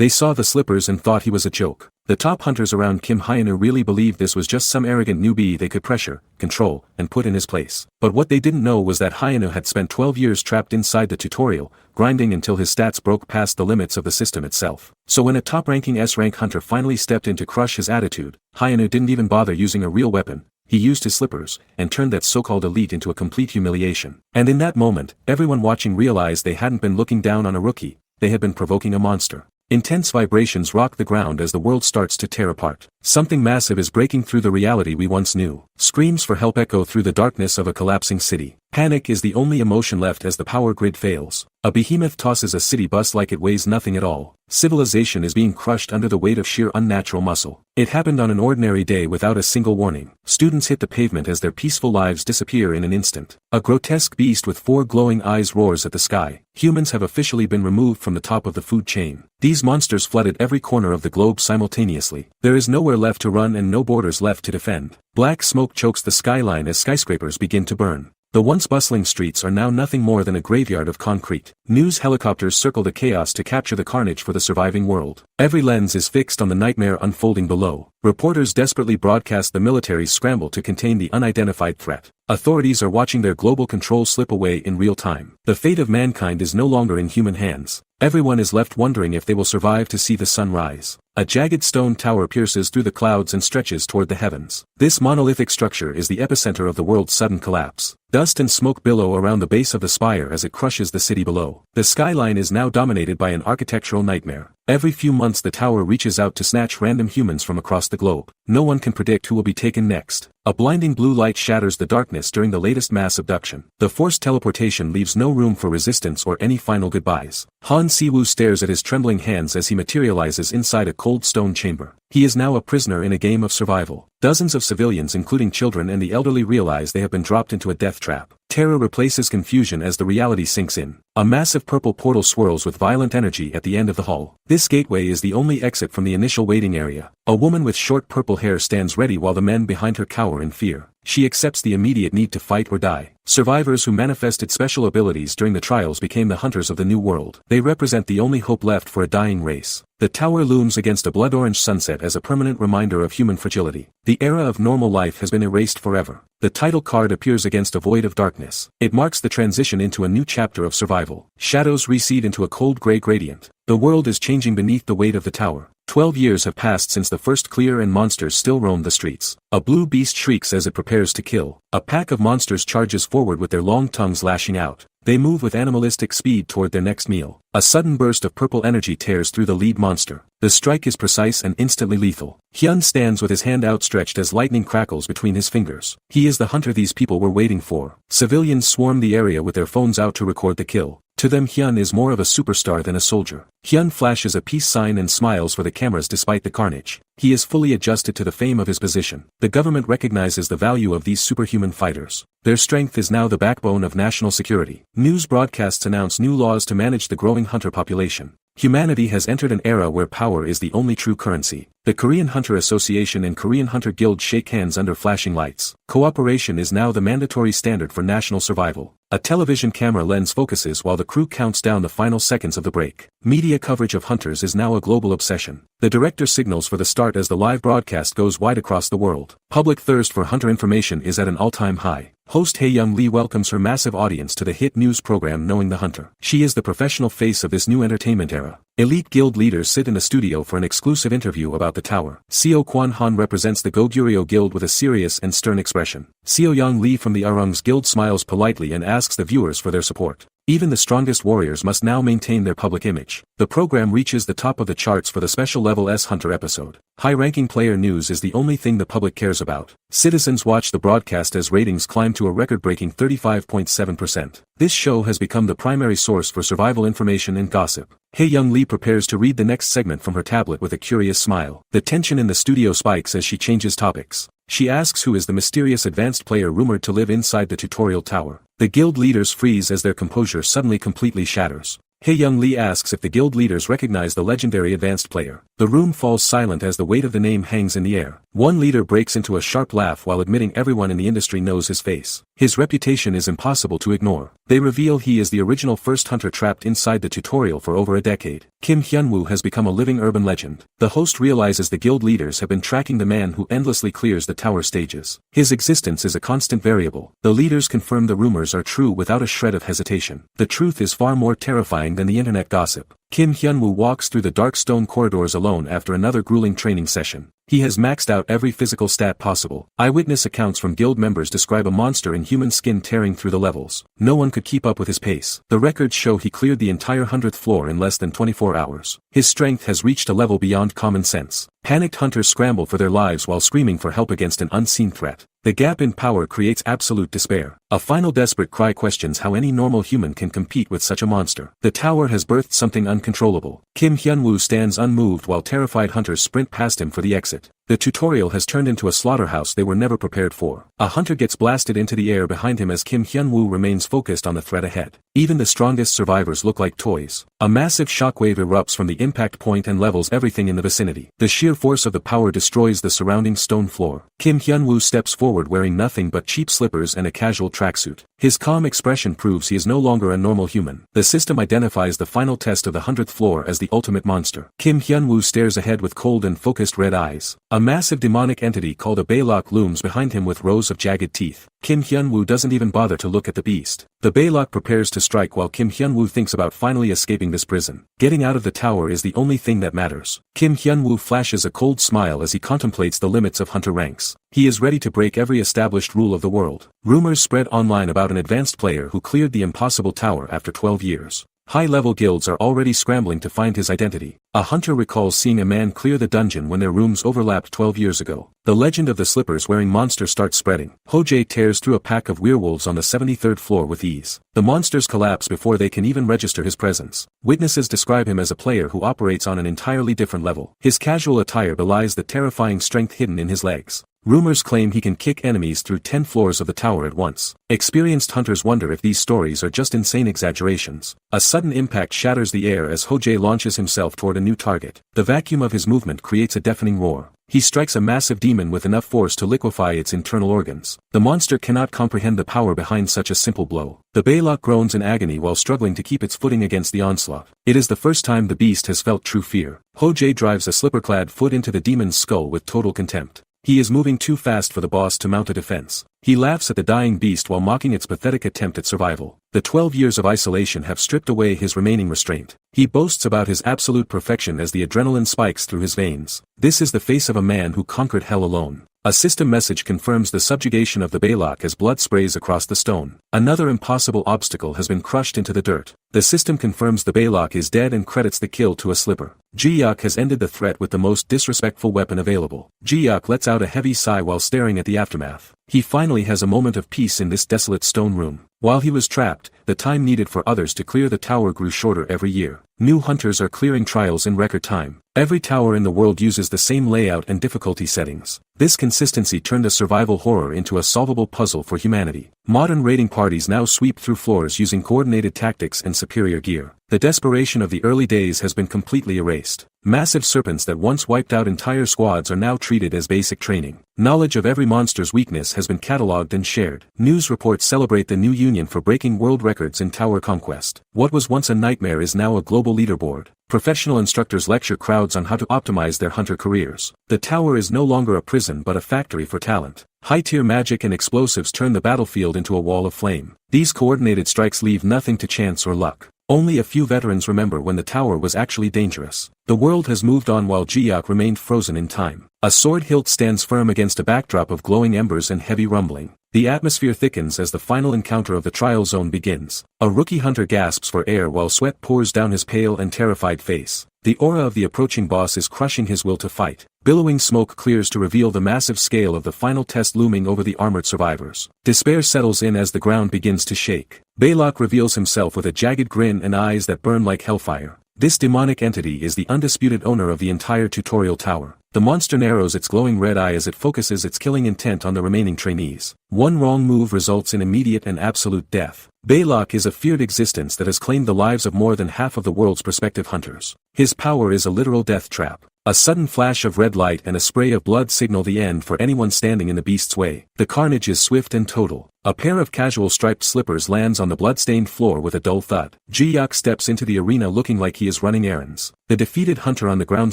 They saw the slippers and thought he was a joke. The top hunters around Kim Hyunwoo really believed this was just some arrogant newbie they could pressure, control, and put in his place. But what they didn't know was that Hyunwoo had spent 12 years trapped inside the tutorial, grinding until his stats broke past the limits of the system itself. So when a top-ranking S-rank hunter finally stepped in to crush his attitude, Hyunwoo didn't even bother using a real weapon. He used his slippers, and turned that so-called elite into a complete humiliation. And in that moment, everyone watching realized they hadn't been looking down on a rookie, they had been provoking a monster. Intense vibrations rock the ground as the world starts to tear apart. Something massive is breaking through the reality we once knew. Screams for help echo through the darkness of a collapsing city. Panic is the only emotion left as the power grid fails. A behemoth tosses a city bus like it weighs nothing at all. Civilization is being crushed under the weight of sheer unnatural muscle. It happened on an ordinary day without a single warning. Students hit the pavement as their peaceful lives disappear in an instant. A grotesque beast with 4 glowing eyes roars at the sky. Humans have officially been removed from the top of the food chain. These monsters flooded every corner of the globe simultaneously. There is nowhere left to run and no borders left to defend. Black smoke chokes the skyline as skyscrapers begin to burn. The once bustling streets are now nothing more than a graveyard of concrete. News helicopters circle the chaos to capture the carnage for the surviving world. Every lens is fixed on the nightmare unfolding below. Reporters desperately broadcast the military's scramble to contain the unidentified threat. Authorities are watching their global control slip away in real time. The fate of mankind is no longer in human hands. Everyone is left wondering if they will survive to see the sun rise. A jagged stone tower pierces through the clouds and stretches toward the heavens. This monolithic structure is the epicenter of the world's sudden collapse. Dust and smoke billow around the base of the spire as it crushes the city below. The skyline is now dominated by an architectural nightmare. Every few months the tower reaches out to snatch random humans from across the globe. No one can predict who will be taken next. A blinding blue light shatters the darkness during the latest mass abduction. The forced teleportation leaves no room for resistance or any final goodbyes. Han Si-woo stares at his trembling hands as he materializes inside a cold stone chamber. He is now a prisoner in a game of survival. Dozens of civilians including children and the elderly realize they have been dropped into a death trap. Terror replaces confusion as the reality sinks in. A massive purple portal swirls with violent energy at the end of the hall. This gateway is the only exit from the initial waiting area. A woman with short purple hair stands ready while the men behind her cower in fear. She accepts the immediate need to fight or die. Survivors who manifested special abilities during the trials became the hunters of the new world. They represent the only hope left for a dying race. The tower looms against a blood-orange sunset as a permanent reminder of human fragility. The era of normal life has been erased forever. The title card appears against a void of darkness. It marks the transition into a new chapter of survival. Shadows recede into a cold gray gradient. The world is changing beneath the weight of the tower. 12 years have passed since the first clear and monsters still roam the streets. A blue beast shrieks as it prepares to kill. A pack of monsters charges forward with their long tongues lashing out. They move with animalistic speed toward their next meal. A sudden burst of purple energy tears through the lead monster. The strike is precise and instantly lethal. Hyun stands with his hand outstretched as lightning crackles between his fingers. He is the hunter these people were waiting for. Civilians swarm the area with their phones out to record the kill. To them Hyun is more of a superstar than a soldier. Hyun flashes a peace sign and smiles for the cameras despite the carnage. He is fully adjusted to the fame of his position. The government recognizes the value of these superhuman fighters. Their strength is now the backbone of national security. News broadcasts announce new laws to manage the growing hunter population. Humanity has entered an era where power is the only true currency. The Korean Hunter Association and Korean Hunter Guild shake hands under flashing lights. Cooperation is now the mandatory standard for national survival. A television camera lens focuses while the crew counts down the final seconds of the break. Media coverage of hunters is now a global obsession. The director signals for the start as the live broadcast goes wide across the world. Public thirst for hunter information is at an all-time high. Host Hae-young Lee welcomes her massive audience to the hit news program Knowing the Hunter. She is the professional face of this new entertainment era. Elite guild leaders sit in a studio for an exclusive interview about the tower. Seo Kwan-han represents the Goguryeo Guild with a serious and stern expression. Seo-young Lee from the Arung's Guild smiles politely and asks the viewers for their support. Even the strongest warriors must now maintain their public image. The program reaches the top of the charts for the special level S Hunter episode. High-ranking player news is the only thing the public cares about. Citizens watch the broadcast as ratings climb to a record-breaking 35.7%. This show has become the primary source for survival information and gossip. Hae-young Lee prepares to read the next segment from her tablet with a curious smile. The tension in the studio spikes as she changes topics. She asks who is the mysterious advanced player rumored to live inside the tutorial tower. The guild leaders freeze as their composure suddenly completely shatters. Hae-young Lee asks if the guild leaders recognize the legendary advanced player. The room falls silent as the weight of the name hangs in the air. One leader breaks into a sharp laugh while admitting everyone in the industry knows his face. His reputation is impossible to ignore. They reveal he is the original first hunter trapped inside the tutorial for over a decade. Kim Hyunwoo has become a living urban legend. The host realizes the guild leaders have been tracking the man who endlessly clears the tower stages. His existence is a constant variable. The leaders confirm the rumors are true without a shred of hesitation. The truth is far more terrifying than the internet gossip. Kim Hyunwoo walks through the dark stone corridors alone after another grueling training session. He has maxed out every physical stat possible. Eyewitness accounts from guild members describe a monster in human skin tearing through the levels. No one could keep up with his pace. The records show he cleared the entire 100th floor in less than 24 hours. His strength has reached a level beyond common sense. Panicked hunters scramble for their lives while screaming for help against an unseen threat. The gap in power creates absolute despair. A final desperate cry questions how any normal human can compete with such a monster. The tower has birthed something uncontrollable. Kim Hyunwoo stands unmoved while terrified hunters sprint past him for the exit. The tutorial has turned into a slaughterhouse they were never prepared for. A hunter gets blasted into the air behind him as Kim Hyunwoo remains focused on the threat ahead. Even the strongest survivors look like toys. A massive shockwave erupts from the impact point and levels everything in the vicinity. The sheer force of the power destroys the surrounding stone floor. Kim Hyunwoo steps forward wearing nothing but cheap slippers and a casual tracksuit. His calm expression proves he is no longer a normal human. The system identifies the final test of the 100th floor as the ultimate monster. Kim Hyunwoo stares ahead with cold and focused red eyes. A massive demonic entity called a Baylock looms behind him with rows of jagged teeth. Kim Hyunwoo doesn't even bother to look at the beast. The Baylock prepares to strike while Kim Hyunwoo thinks about finally escaping this prison. Getting out of the tower is the only thing that matters. Kim Hyunwoo flashes a cold smile as he contemplates the limits of hunter ranks. He is ready to break every established rule of the world. Rumors spread online about an advanced player who cleared the impossible tower after 12 years. High-level guilds are already scrambling to find his identity. A hunter recalls seeing a man clear the dungeon when their rooms overlapped 12 years ago. The legend of the slippers-wearing monster starts spreading. Ho-jae tears through a pack of werewolves on the 73rd floor with ease. The monsters collapse before they can even register his presence. Witnesses describe him as a player who operates on an entirely different level. His casual attire belies the terrifying strength hidden in his legs. Rumors claim he can kick enemies through 10 floors of the tower at once. Experienced hunters wonder if these stories are just insane exaggerations. A sudden impact shatters the air as Ho-jae launches himself toward a new target. The vacuum of his movement creates a deafening roar. He strikes a massive demon with enough force to liquefy its internal organs. The monster cannot comprehend the power behind such a simple blow. The Baylock groans in agony while struggling to keep its footing against the onslaught. It is the first time the beast has felt true fear. Ho-jae drives a slipper-clad foot into the demon's skull with total contempt. He is moving too fast for the boss to mount a defense. He laughs at the dying beast while mocking its pathetic attempt at survival. The 12 years of isolation have stripped away his remaining restraint. He boasts about his absolute perfection as the adrenaline spikes through his veins. This is the face of a man who conquered hell alone. A system message confirms the subjugation of the Baylock as blood sprays across the stone. Another impossible obstacle has been crushed into the dirt. The system confirms the Baylock is dead and credits the kill to a slipper. Ji-Yak has ended the threat with the most disrespectful weapon available. Ji-Yak lets out a heavy sigh while staring at the aftermath. He finally has a moment of peace in this desolate stone room. While he was trapped, the time needed for others to clear the tower grew shorter every year. New hunters are clearing trials in record time. Every tower in the world uses the same layout and difficulty settings. This consistency turned a survival horror into a solvable puzzle for humanity. Modern raiding parties now sweep through floors using coordinated tactics and superior gear. The desperation of the early days has been completely erased. Massive serpents that once wiped out entire squads are now treated as basic training. Knowledge of every monster's weakness has been catalogued and shared. News reports celebrate the new union for breaking world records in tower conquest. What was once a nightmare is now a global leaderboard. Professional instructors lecture crowds on how to optimize their hunter careers. The tower is no longer a prison but a factory for talent. High-tier magic and explosives turn the battlefield into a wall of flame. These coordinated strikes leave nothing to chance or luck. Only a few veterans remember when the tower was actually dangerous. The world has moved on while Ji-Yak remained frozen in time. A sword hilt stands firm against a backdrop of glowing embers and heavy rumbling. The atmosphere thickens as the final encounter of the trial zone begins. A rookie hunter gasps for air while sweat pours down his pale and terrified face. The aura of the approaching boss is crushing his will to fight. Billowing smoke clears to reveal the massive scale of the final test looming over the armored survivors. Despair settles in as the ground begins to shake. Baylock reveals himself with a jagged grin and eyes that burn like hellfire. This demonic entity is the undisputed owner of the entire tutorial tower. The monster narrows its glowing red eye as it focuses its killing intent on the remaining trainees. One wrong move results in immediate and absolute death. Baylock is a feared existence that has claimed the lives of more than half of the world's prospective hunters. His power is a literal death trap. A sudden flash of red light and a spray of blood signal the end for anyone standing in the beast's way. The carnage is swift and total. A pair of casual striped slippers lands on the blood-stained floor with a dull thud. Ji-Yak steps into the arena looking like he is running errands. The defeated hunter on the ground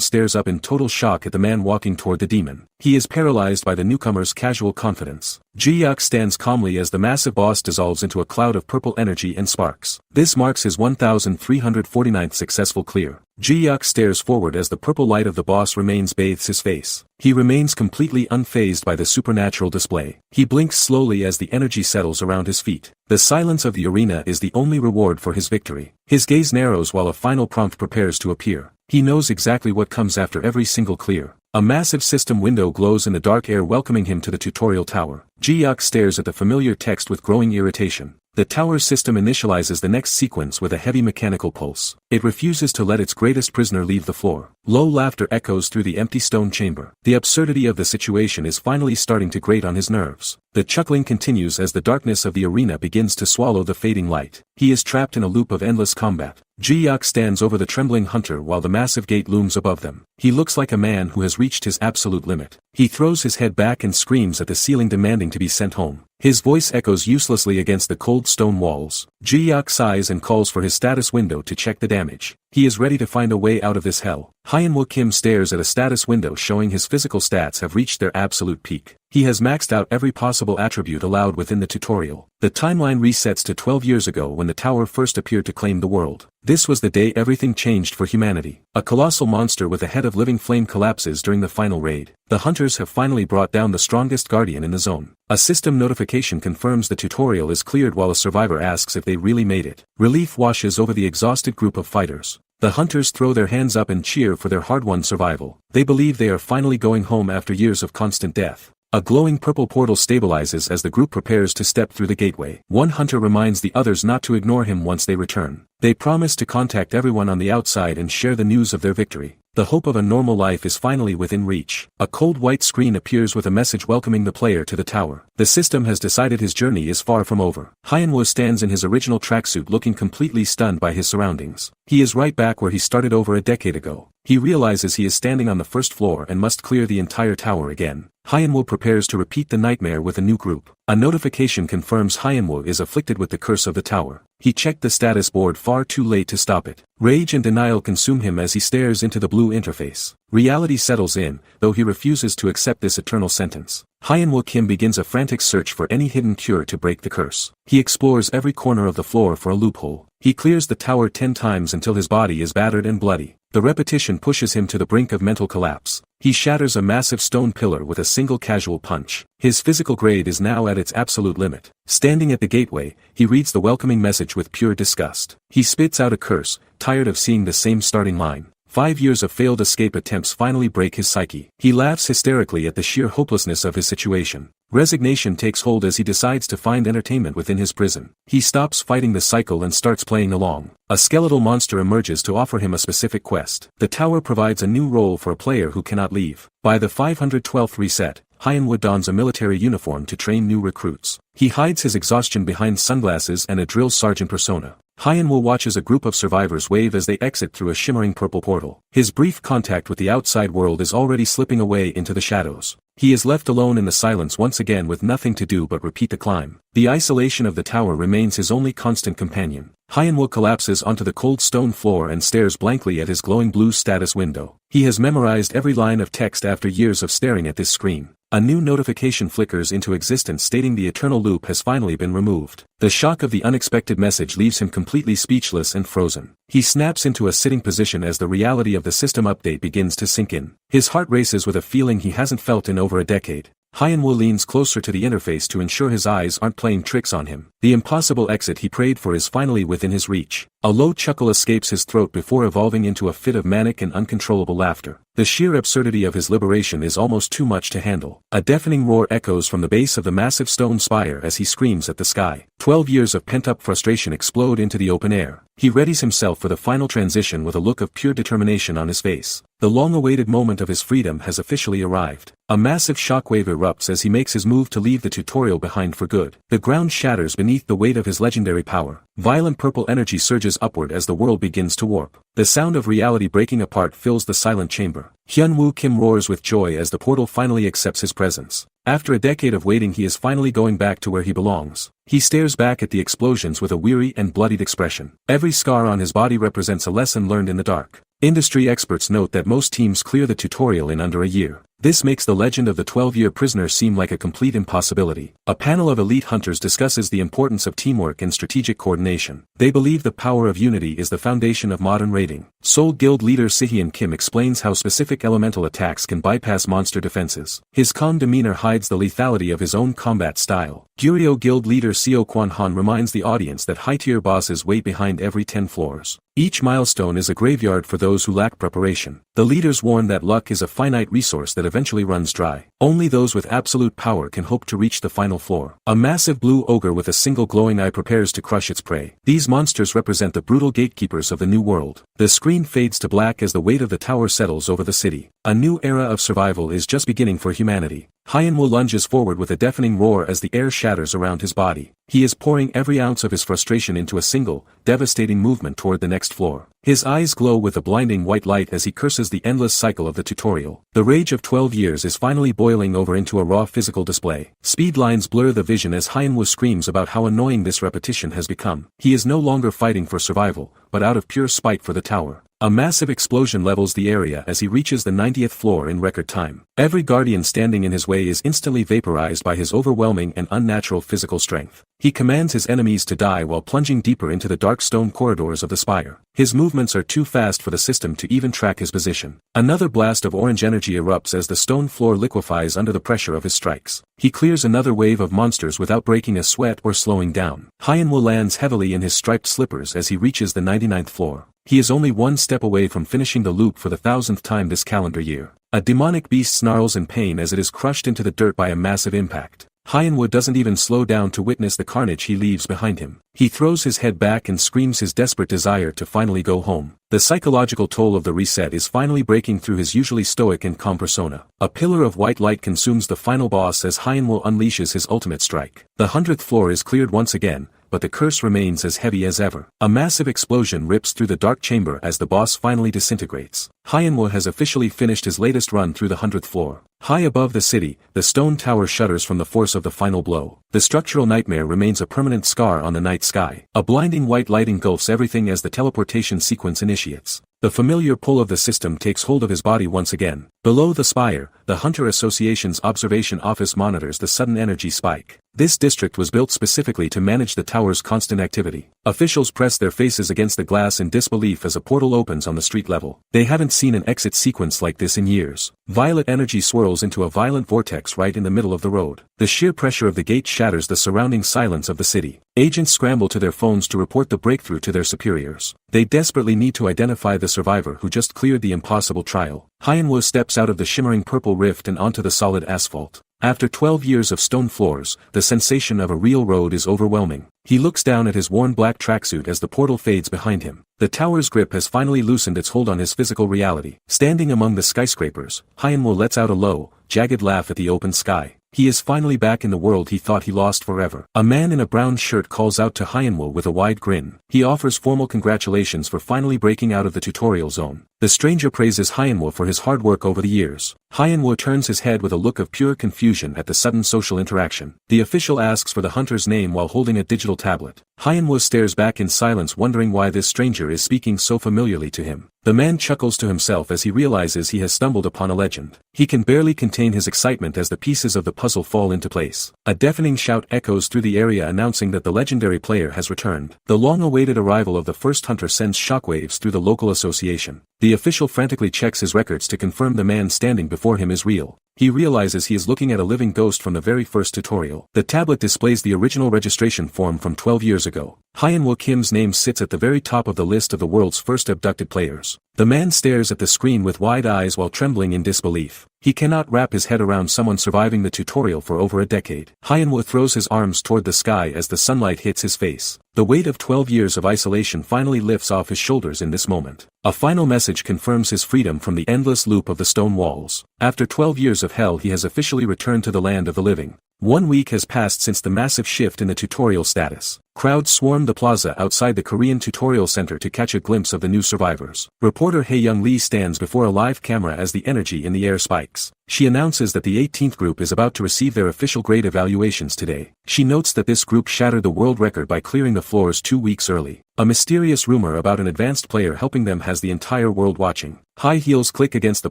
stares up in total shock at the man walking toward the demon. He is paralyzed by the newcomer's casual confidence. Ji-Yak stands calmly as the massive boss dissolves into a cloud of purple energy and sparks. This marks his 1349th successful clear. Ji-Yak stares forward as the purple light of the boss remains bathes his face. He remains completely unfazed by the supernatural display. He blinks slowly as the energy settles around his feet. The silence of the arena is the only reward for his victory. His gaze narrows while a final prompt prepares to appear. He knows exactly what comes after every single clear. A massive system window glows in the dark air welcoming him to the tutorial tower. Ji-Yak stares at the familiar text with growing irritation. The tower's system initializes the next sequence with a heavy mechanical pulse. It refuses to let its greatest prisoner leave the floor. Low laughter echoes through the empty stone chamber. The absurdity of the situation is finally starting to grate on his nerves. The chuckling continues as the darkness of the arena begins to swallow the fading light. He is trapped in a loop of endless combat. Ji-Yak stands over the trembling hunter while the massive gate looms above them. He looks like a man who has reached his absolute limit. He throws his head back and screams at the ceiling demanding to be sent home. His voice echoes uselessly against the cold stone walls. Ji-Yak sighs and calls for his status window to check the damage. He is ready to find a way out of this hell. Hyunwoo Kim stares at a status window showing his physical stats have reached their absolute peak. He has maxed out every possible attribute allowed within the tutorial. The timeline resets to 12 years ago when the tower first appeared to claim the world. This was the day everything changed for humanity. A colossal monster with a head of living flame collapses during the final raid. The hunters have finally brought down the strongest guardian in the zone. A system notification confirms the tutorial is cleared while a survivor asks if they really made it. Relief washes over the exhausted group of fighters. The hunters throw their hands up and cheer for their hard-won survival. They believe they are finally going home after years of constant death. A glowing purple portal stabilizes as the group prepares to step through the gateway. One hunter reminds the others not to ignore him once they return. They promise to contact everyone on the outside and share the news of their victory. The hope of a normal life is finally within reach. A cold white screen appears with a message welcoming the player to the tower. The system has decided his journey is far from over. Hyunwoo stands in his original tracksuit looking completely stunned by his surroundings. He is right back where he started over a decade ago. He realizes he is standing on the first floor and must clear the entire tower again. Hyunwoo prepares to repeat the nightmare with a new group. A notification confirms Hyunwoo is afflicted with the curse of the tower. He checked the status board far too late to stop it. Rage and denial consume him as he stares into the blue interface. Reality settles in, though he refuses to accept this eternal sentence. Hyunwoo Kim begins a frantic search for any hidden cure to break the curse. He explores every corner of the floor for a loophole. He clears the tower 10 times until his body is battered and bloody. The repetition pushes him to the brink of mental collapse. He shatters a massive stone pillar with a single casual punch. His physical grade is now at its absolute limit. Standing at the gateway, he reads the welcoming message with pure disgust. He spits out a curse, tired of seeing the same starting line. 5 years of failed escape attempts finally break his psyche. He laughs hysterically at the sheer hopelessness of his situation. Resignation takes hold as he decides to find entertainment within his prison. He stops fighting the cycle and starts playing along. A skeletal monster emerges to offer him a specific quest. The tower provides a new role for a player who cannot leave. By the 512th reset, Hyunwoo dons a military uniform to train new recruits. He hides his exhaustion behind sunglasses and a drill sergeant persona. Hyunwoo watches a group of survivors wave as they exit through a shimmering purple portal. His brief contact with the outside world is already slipping away into the shadows. He is left alone in the silence once again with nothing to do but repeat the climb. The isolation of the tower remains his only constant companion. Hyunwoo collapses onto the cold stone floor and stares blankly at his glowing blue status window. He has memorized every line of text after years of staring at this screen. A new notification flickers into existence stating the eternal loop has finally been removed. The shock of the unexpected message leaves him completely speechless and frozen. He snaps into a sitting position as the reality of the system update begins to sink in. His heart races with a feeling he hasn't felt in over a decade. Hyunwoo leans closer to the interface to ensure his eyes aren't playing tricks on him. The impossible exit he prayed for is finally within his reach. A low chuckle escapes his throat before evolving into a fit of manic and uncontrollable laughter. The sheer absurdity of his liberation is almost too much to handle. A deafening roar echoes from the base of the massive stone spire as he screams at the sky. 12 years of pent-up frustration explode into the open air. He readies himself for the final transition with a look of pure determination on his face. The long-awaited moment of his freedom has officially arrived. A massive shockwave erupts as he makes his move to leave the tutorial behind for good. The ground shatters beneath the weight of his legendary power. Violent purple energy surges upward as the world begins to warp. The sound of reality breaking apart fills the silent chamber. Hyunwoo Kim roars with joy as the portal finally accepts his presence. After a decade of waiting, he is finally going back to where he belongs. He stares back at the explosions with a weary and bloodied expression. Every scar on his body represents a lesson learned in the dark. Industry experts note that most teams clear the tutorial in under a year. This makes the legend of the 12-year prisoner seem like a complete impossibility. A panel of elite hunters discusses the importance of teamwork and strategic coordination. They believe the power of unity is the foundation of modern raiding. Seoul Guild leader Sihyun Kim explains how specific elemental attacks can bypass monster defenses. His calm demeanor hides the lethality of his own combat style. Guryo Guild leader Seo Kwan-han reminds the audience that high-tier bosses wait behind every 10 floors. Each milestone is a graveyard for those who lack preparation. The leaders warn that luck is a finite resource that eventually runs dry. Only those with absolute power can hope to reach the final floor. A massive blue ogre with a single glowing eye prepares to crush its prey. These monsters represent the brutal gatekeepers of the new world. The screen fades to black as the weight of the tower settles over the city. A new era of survival is just beginning for humanity. Hyunwoo lunges forward with a deafening roar as the air shatters around his body. He is pouring every ounce of his frustration into a single, devastating movement toward the next floor. His eyes glow with a blinding white light as he curses the endless cycle of the tutorial. The rage of 12 years is finally boiling over into a raw physical display. Speed lines blur the vision as Hyunwoo screams about how annoying this repetition has become. He is no longer fighting for survival, but out of pure spite for the tower. A massive explosion levels the area as he reaches the 90th floor in record time. Every guardian standing in his way is instantly vaporized by his overwhelming and unnatural physical strength. He commands his enemies to die while plunging deeper into the dark stone corridors of the spire. His movements are too fast for the system to even track his position. Another blast of orange energy erupts as the stone floor liquefies under the pressure of his strikes. He clears another wave of monsters without breaking a sweat or slowing down. Hyunwoo lands heavily in his striped slippers as he reaches the 99th floor. He is only one step away from finishing the loop for the 1000th time this calendar year. A demonic beast snarls in pain as it is crushed into the dirt by a massive impact. Hyunwoo doesn't even slow down to witness the carnage he leaves behind him. He throws his head back and screams his desperate desire to finally go home. The psychological toll of the reset is finally breaking through his usually stoic and calm persona. A pillar of white light consumes the final boss as Hyunwoo unleashes his ultimate strike. The 100th floor is cleared once again, but the curse remains as heavy as ever. A massive explosion rips through the dark chamber as the boss finally disintegrates. Hyunwoo has officially finished his latest run through the 100th floor. High above the city, the stone tower shudders from the force of the final blow. The structural nightmare remains a permanent scar on the night sky. A blinding white light engulfs everything as the teleportation sequence initiates. The familiar pull of the system takes hold of his body once again. Below the spire, the Hunter Association's observation office monitors the sudden energy spike. This district was built specifically to manage the tower's constant activity. Officials press their faces against the glass in disbelief as a portal opens on the street level. They haven't seen an exit sequence like this in years. Violet energy swirls into a violent vortex right in the middle of the road. The sheer pressure of the gate shatters the surrounding silence of the city. Agents scramble to their phones to report the breakthrough to their superiors. They desperately need to identify the survivor who just cleared the impossible trial. Hyunwoo steps out of the shimmering purple rift and onto the solid asphalt. After 12 years of stone floors, the sensation of a real road is overwhelming. He looks down at his worn black tracksuit as the portal fades behind him. The tower's grip has finally loosened its hold on his physical reality. Standing among the skyscrapers, Hyunwoo lets out a low, jagged laugh at the open sky. He is finally back in the world he thought he lost forever. A man in a brown shirt calls out to Hyunwoo with a wide grin. He offers formal congratulations for finally breaking out of the tutorial zone. The stranger praises Hyunwoo for his hard work over the years. Hyunwoo turns his head with a look of pure confusion at the sudden social interaction. The official asks for the hunter's name while holding a digital tablet. Hyunwoo stares back in silence, wondering why this stranger is speaking so familiarly to him. The man chuckles to himself as he realizes he has stumbled upon a legend. He can barely contain his excitement as the pieces of the puzzle fall into place. A deafening shout echoes through the area announcing that the legendary player has returned. The long-awaited arrival of the first hunter sends shockwaves through the local association. The official frantically checks his records to confirm the man standing before him is real. He realizes he is looking at a living ghost from the very first tutorial. The tablet displays the original registration form from 12 years ago. Hyunwoo Kim's name sits at the very top of the list of the world's first abducted players. The man stares at the screen with wide eyes while trembling in disbelief. He cannot wrap his head around someone surviving the tutorial for over a decade. Hyunwoo throws his arms toward the sky as the sunlight hits his face. The weight of 12 years of isolation finally lifts off his shoulders in this moment. A final message confirms his freedom from the endless loop of the stone walls. After 12 years of hell, he has officially returned to the land of the living. 1 week has passed since the massive shift in the tutorial status. Crowds swarmed the plaza outside the Korean tutorial center to catch a glimpse of the new survivors. Reporter Hae-young Lee stands before a live camera as the energy in the air spikes. She announces that the 18th group is about to receive their official grade evaluations today. She notes that this group shattered the world record by clearing the floors 2 weeks early. A mysterious rumor about an advanced player helping them has the entire world watching. High heels click against the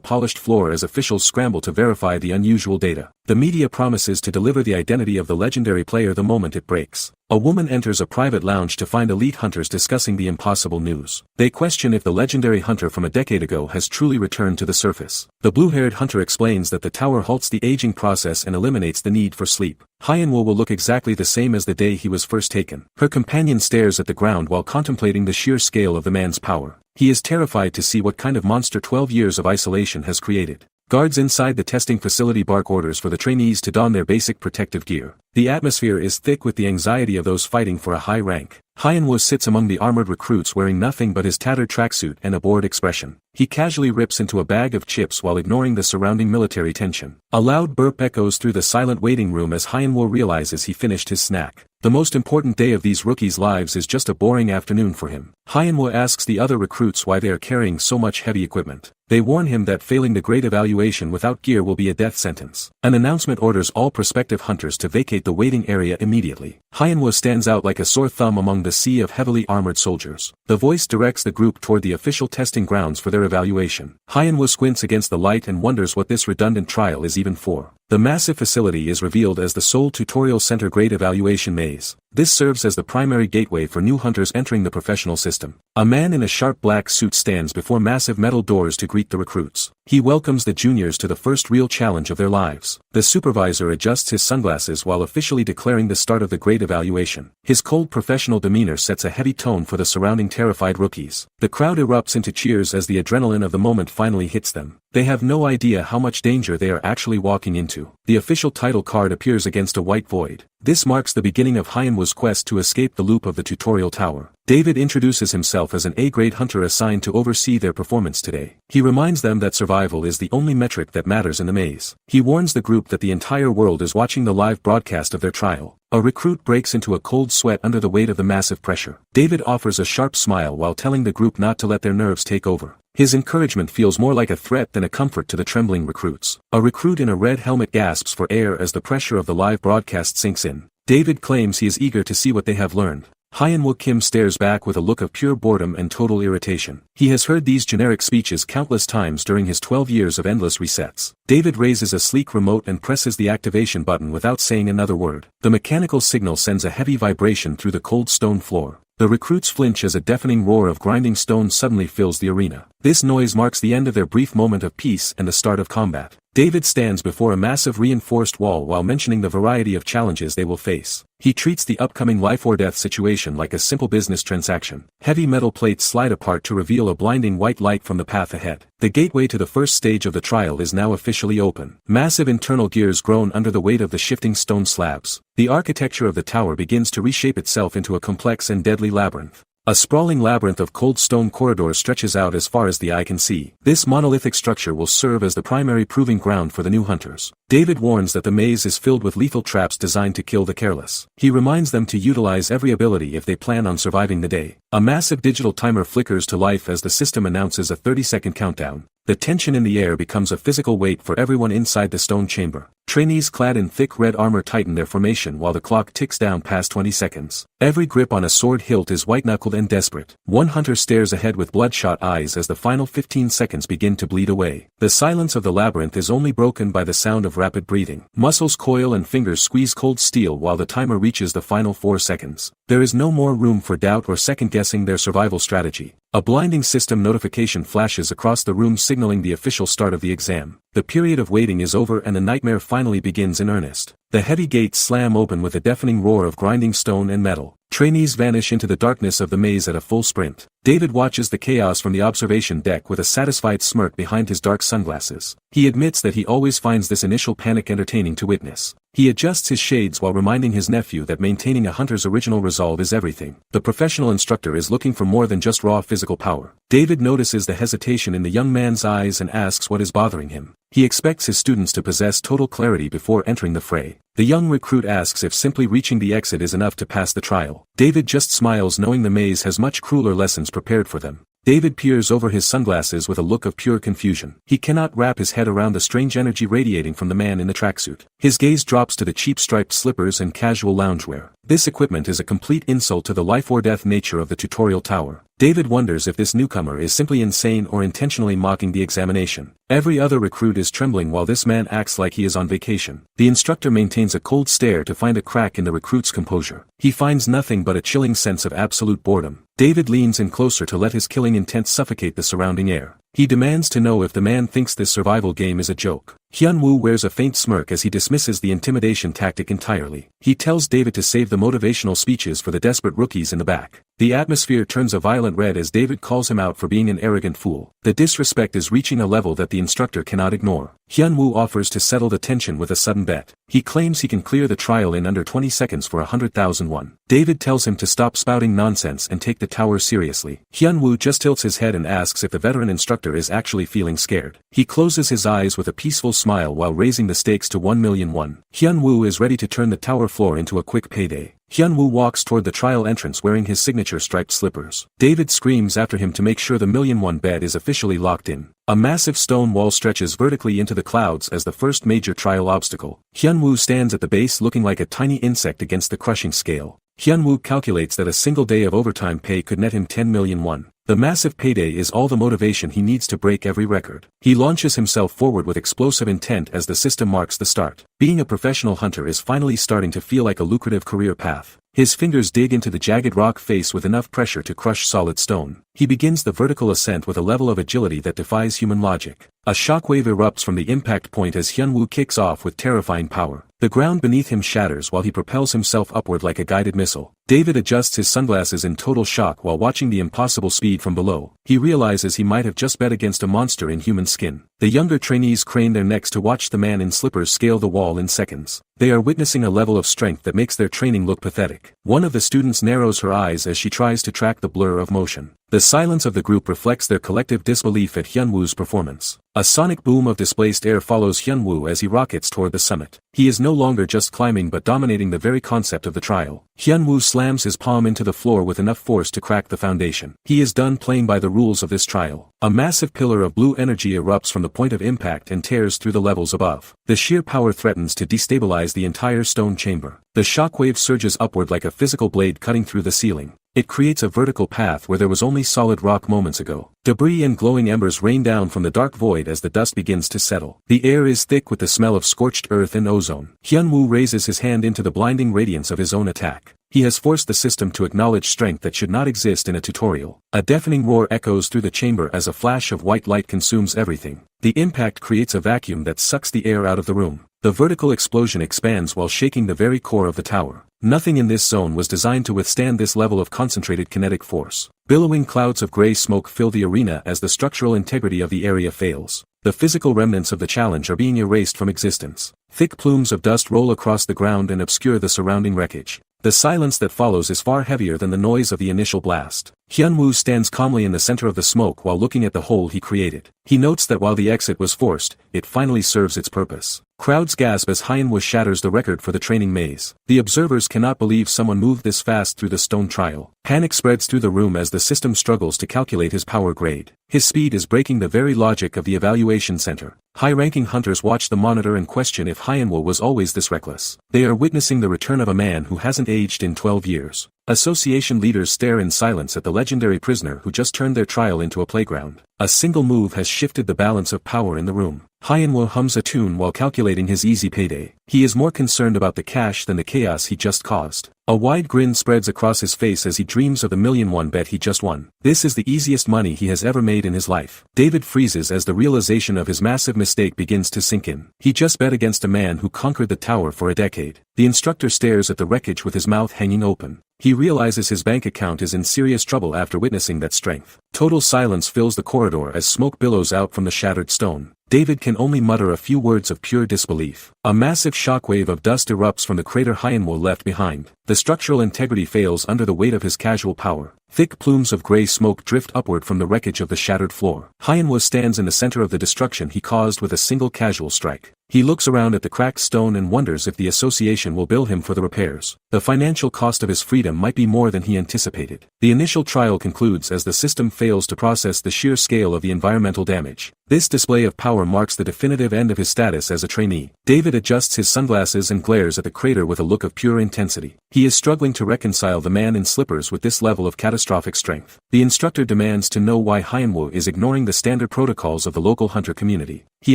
polished floor as officials scramble to verify the unusual data. The media promises to deliver the identity of the legendary player the moment it breaks. A woman enters a private lounge to find elite hunters discussing the impossible news. They question if the legendary hunter from a decade ago has truly returned to the surface. The blue-haired hunter explains that the tower halts the aging process and eliminates the need for sleep. Hyenwo will look exactly the same as the day he was first taken. Her companion stares at the ground while contemplating the sheer scale of the man's power. He is terrified to see what kind of monster 12 years of isolation has created. Guards inside the testing facility bark orders for the trainees to don their basic protective gear. The atmosphere is thick with the anxiety of those fighting for a high rank. Hyenwo sits among the armored recruits wearing nothing but his tattered tracksuit and a bored expression. He casually rips into a bag of chips while ignoring the surrounding military tension. A loud burp echoes through the silent waiting room as Hyenwo realizes he finished his snack. The most important day of these rookies' lives is just a boring afternoon for him. Hyenwo asks the other recruits why they are carrying so much heavy equipment. They warn him that failing the grade evaluation without gear will be a death sentence. An announcement orders all prospective hunters to vacate the waiting area immediately. Hyenwo stands out like a sore thumb among the sea of heavily armored soldiers. The voice directs the group toward the official testing grounds for their evaluation. Hyenwo squints against the light and wonders what this redundant trial is even for. The massive facility is revealed as the Seoul Tutorial Center Grade Evaluation Maze. This serves as the primary gateway for new hunters entering the professional system. A man in a sharp black suit stands before massive metal doors to greet the recruits. He welcomes the juniors to the first real challenge of their lives. The supervisor adjusts his sunglasses while officially declaring the start of the grade evaluation. His cold professional demeanor sets a heavy tone for the surrounding terrified rookies. The crowd erupts into cheers as the adrenaline of the moment finally hits them. They have no idea how much danger they are actually walking into. The official title card appears against a white void. This marks the beginning of Hyenwo's quest to escape the loop of the tutorial tower. David introduces himself as an A-grade hunter assigned to oversee their performance today. He reminds them that survival is the only metric that matters in the maze. He warns the group that the entire world is watching the live broadcast of their trial. A recruit breaks into a cold sweat under the weight of the massive pressure. David offers a sharp smile while telling the group not to let their nerves take over. His encouragement feels more like a threat than a comfort to the trembling recruits. A recruit in a red helmet gasps for air as the pressure of the live broadcast sinks in. David claims he is eager to see what they have learned. Hyenwo Kim stares back with a look of pure boredom and total irritation. He has heard these generic speeches countless times during his 12 years of endless resets. David raises a sleek remote and presses the activation button without saying another word. The mechanical signal sends a heavy vibration through the cold stone floor. The recruits flinch as a deafening roar of grinding stone suddenly fills the arena. This noise marks the end of their brief moment of peace and the start of combat. David stands before a massive reinforced wall while mentioning the variety of challenges they will face. He treats the upcoming life-or-death situation like a simple business transaction. Heavy metal plates slide apart to reveal a blinding white light from the path ahead. The gateway to the first stage of the trial is now officially open. Massive internal gears groan under the weight of the shifting stone slabs. The architecture of the tower begins to reshape itself into a complex and deadly labyrinth. A sprawling labyrinth of cold stone corridors stretches out as far as the eye can see. This monolithic structure will serve as the primary proving ground for the new hunters. David warns that the maze is filled with lethal traps designed to kill the careless. He reminds them to utilize every ability if they plan on surviving the day. A massive digital timer flickers to life as the system announces a 30-second countdown. The tension in the air becomes a physical weight for everyone inside the stone chamber. Trainees clad in thick red armor tighten their formation while the clock ticks down past 20 seconds. Every grip on a sword hilt is white-knuckled and desperate. One hunter stares ahead with bloodshot eyes as the final 15 seconds begin to bleed away. The silence of the labyrinth is only broken by the sound of rapid breathing. Muscles coil and fingers squeeze cold steel while the timer reaches the final 4 seconds. There is no more room for doubt or second-guessing their survival strategy. A blinding system notification flashes across the room signaling the official start of the exam. The period of waiting is over and the nightmare finally begins in earnest. The heavy gates slam open with a deafening roar of grinding stone and metal. Trainees vanish into the darkness of the maze at a full sprint. David watches the chaos from the observation deck with a satisfied smirk behind his dark sunglasses. He admits that he always finds this initial panic entertaining to witness. He adjusts his shades while reminding his nephew that maintaining a hunter's original resolve is everything. The professional instructor is looking for more than just raw physical power. David notices the hesitation in the young man's eyes and asks what is bothering him. He expects his students to possess total clarity before entering the fray. The young recruit asks if simply reaching the exit is enough to pass the trial. David just smiles knowing the maze has much crueler lessons prepared for them. David peers over his sunglasses with a look of pure confusion. He cannot wrap his head around the strange energy radiating from the man in the tracksuit. His gaze drops to the cheap striped slippers and casual loungewear. This equipment is a complete insult to the life-or-death nature of the tutorial tower. David wonders if this newcomer is simply insane or intentionally mocking the examination. Every other recruit is trembling while this man acts like he is on vacation. The instructor maintains a cold stare to find a crack in the recruit's composure. He finds nothing but a chilling sense of absolute boredom. David leans in closer to let his killing intent suffocate the surrounding air. He demands to know if the man thinks this survival game is a joke. Hyun-woo wears a faint smirk as he dismisses the intimidation tactic entirely. He tells David to save the motivational speeches for the desperate rookies in the back. The atmosphere turns a violent red as David calls him out for being an arrogant fool. The disrespect is reaching a level that the instructor cannot ignore. Hyun-woo offers to settle the tension with a sudden bet. He claims he can clear the trial in under 20 seconds for 100,000 won. David tells him to stop spouting nonsense and take the tower seriously. Hyun-woo just tilts his head and asks if the veteran instructor is actually feeling scared. He closes his eyes with a peaceful smile while raising the stakes to 1 million won. Hyun-woo is ready to turn the tower floor into a quick payday. Hyun-woo walks toward the trial entrance wearing his signature striped slippers. David screams after him to make sure the million-won bet is officially locked in. A massive stone wall stretches vertically into the clouds as the first major trial obstacle. Hyun-woo stands at the base looking like a tiny insect against the crushing scale. Hyun-woo calculates that a single day of overtime pay could net him 10 million won. The massive payday is all the motivation he needs to break every record. He launches himself forward with explosive intent as the system marks the start. Being a professional hunter is finally starting to feel like a lucrative career path. His fingers dig into the jagged rock face with enough pressure to crush solid stone. He begins the vertical ascent with a level of agility that defies human logic. A shockwave erupts from the impact point as Hyun-woo kicks off with terrifying power. The ground beneath him shatters while he propels himself upward like a guided missile. David adjusts his sunglasses in total shock while watching the impossible speed from below. He realizes he might have just bet against a monster in human skin. The younger trainees crane their necks to watch the man in slippers scale the wall in seconds. They are witnessing a level of strength that makes their training look pathetic. One of the students narrows her eyes as she tries to track the blur of motion. The silence of the group reflects their collective disbelief at Hyun-woo's performance. A sonic boom of displaced air follows Hyun-woo as he rockets toward the summit. He is no longer just climbing but dominating the very concept of the trial. Hyun-woo slams his palm into the floor with enough force to crack the foundation. He is done playing by the rules of this trial. A massive pillar of blue energy erupts from the point of impact and tears through the levels above. The sheer power threatens to destabilize the entire stone chamber. The shockwave surges upward like a physical blade cutting through the ceiling. It creates a vertical path where there was only solid rock moments ago. Debris and glowing embers rain down from the dark void as the dust begins to settle. The air is thick with the smell of scorched earth and ozone. Hyun-woo raises his hand into the blinding radiance of his own attack. He has forced the system to acknowledge strength that should not exist in a tutorial. A deafening roar echoes through the chamber as a flash of white light consumes everything. The impact creates a vacuum that sucks the air out of the room. The vertical explosion expands while shaking the very core of the tower. Nothing in this zone was designed to withstand this level of concentrated kinetic force. Billowing clouds of gray smoke fill the arena as the structural integrity of the area fails. The physical remnants of the challenge are being erased from existence. Thick plumes of dust roll across the ground and obscure the surrounding wreckage. The silence that follows is far heavier than the noise of the initial blast. Hyun-woo stands calmly in the center of the smoke while looking at the hole he created. He notes that while the exit was forced, it finally serves its purpose. Crowds gasp as Hyun-woo shatters the record for the training maze. The observers cannot believe someone moved this fast through the stone trial. Panic spreads through the room as the system struggles to calculate his power grade. His speed is breaking the very logic of the evaluation center. High-ranking hunters watch the monitor and question if Hyun-woo was always this reckless. They are witnessing the return of a man who hasn't aged in 12 years. Association leaders stare in silence at the legendary prisoner who just turned their trial into a playground. A single move has shifted the balance of power in the room. Hyun-woo hums a tune while calculating his easy payday. He is more concerned about the cash than the chaos he just caused. A wide grin spreads across his face as he dreams of the million-won bet he just won. This is the easiest money he has ever made in his life. David freezes as the realization of his massive mistake begins to sink in. He just bet against a man who conquered the tower for a decade. The instructor stares at the wreckage with his mouth hanging open. He realizes his bank account is in serious trouble after witnessing that strength. Total silence fills the corridor as smoke billows out from the shattered stone. David can only mutter a few words of pure disbelief. A massive shockwave of dust erupts from the crater Hyun-woo left behind. The structural integrity fails under the weight of his casual power. Thick plumes of gray smoke drift upward from the wreckage of the shattered floor. Hyun-woo stands in the center of the destruction he caused with a single casual strike. He looks around at the cracked stone and wonders if the association will bill him for the repairs. The financial cost of his freedom might be more than he anticipated. The initial trial concludes as the system fails to process the sheer scale of the environmental damage. This display of power marks the definitive end of his status as a trainee. David adjusts his sunglasses and glares at the crater with a look of pure intensity. He is struggling to reconcile the man in slippers with this level of catastrophic strength. The instructor demands to know why Hyunwoo is ignoring the standard protocols of the local hunter community. He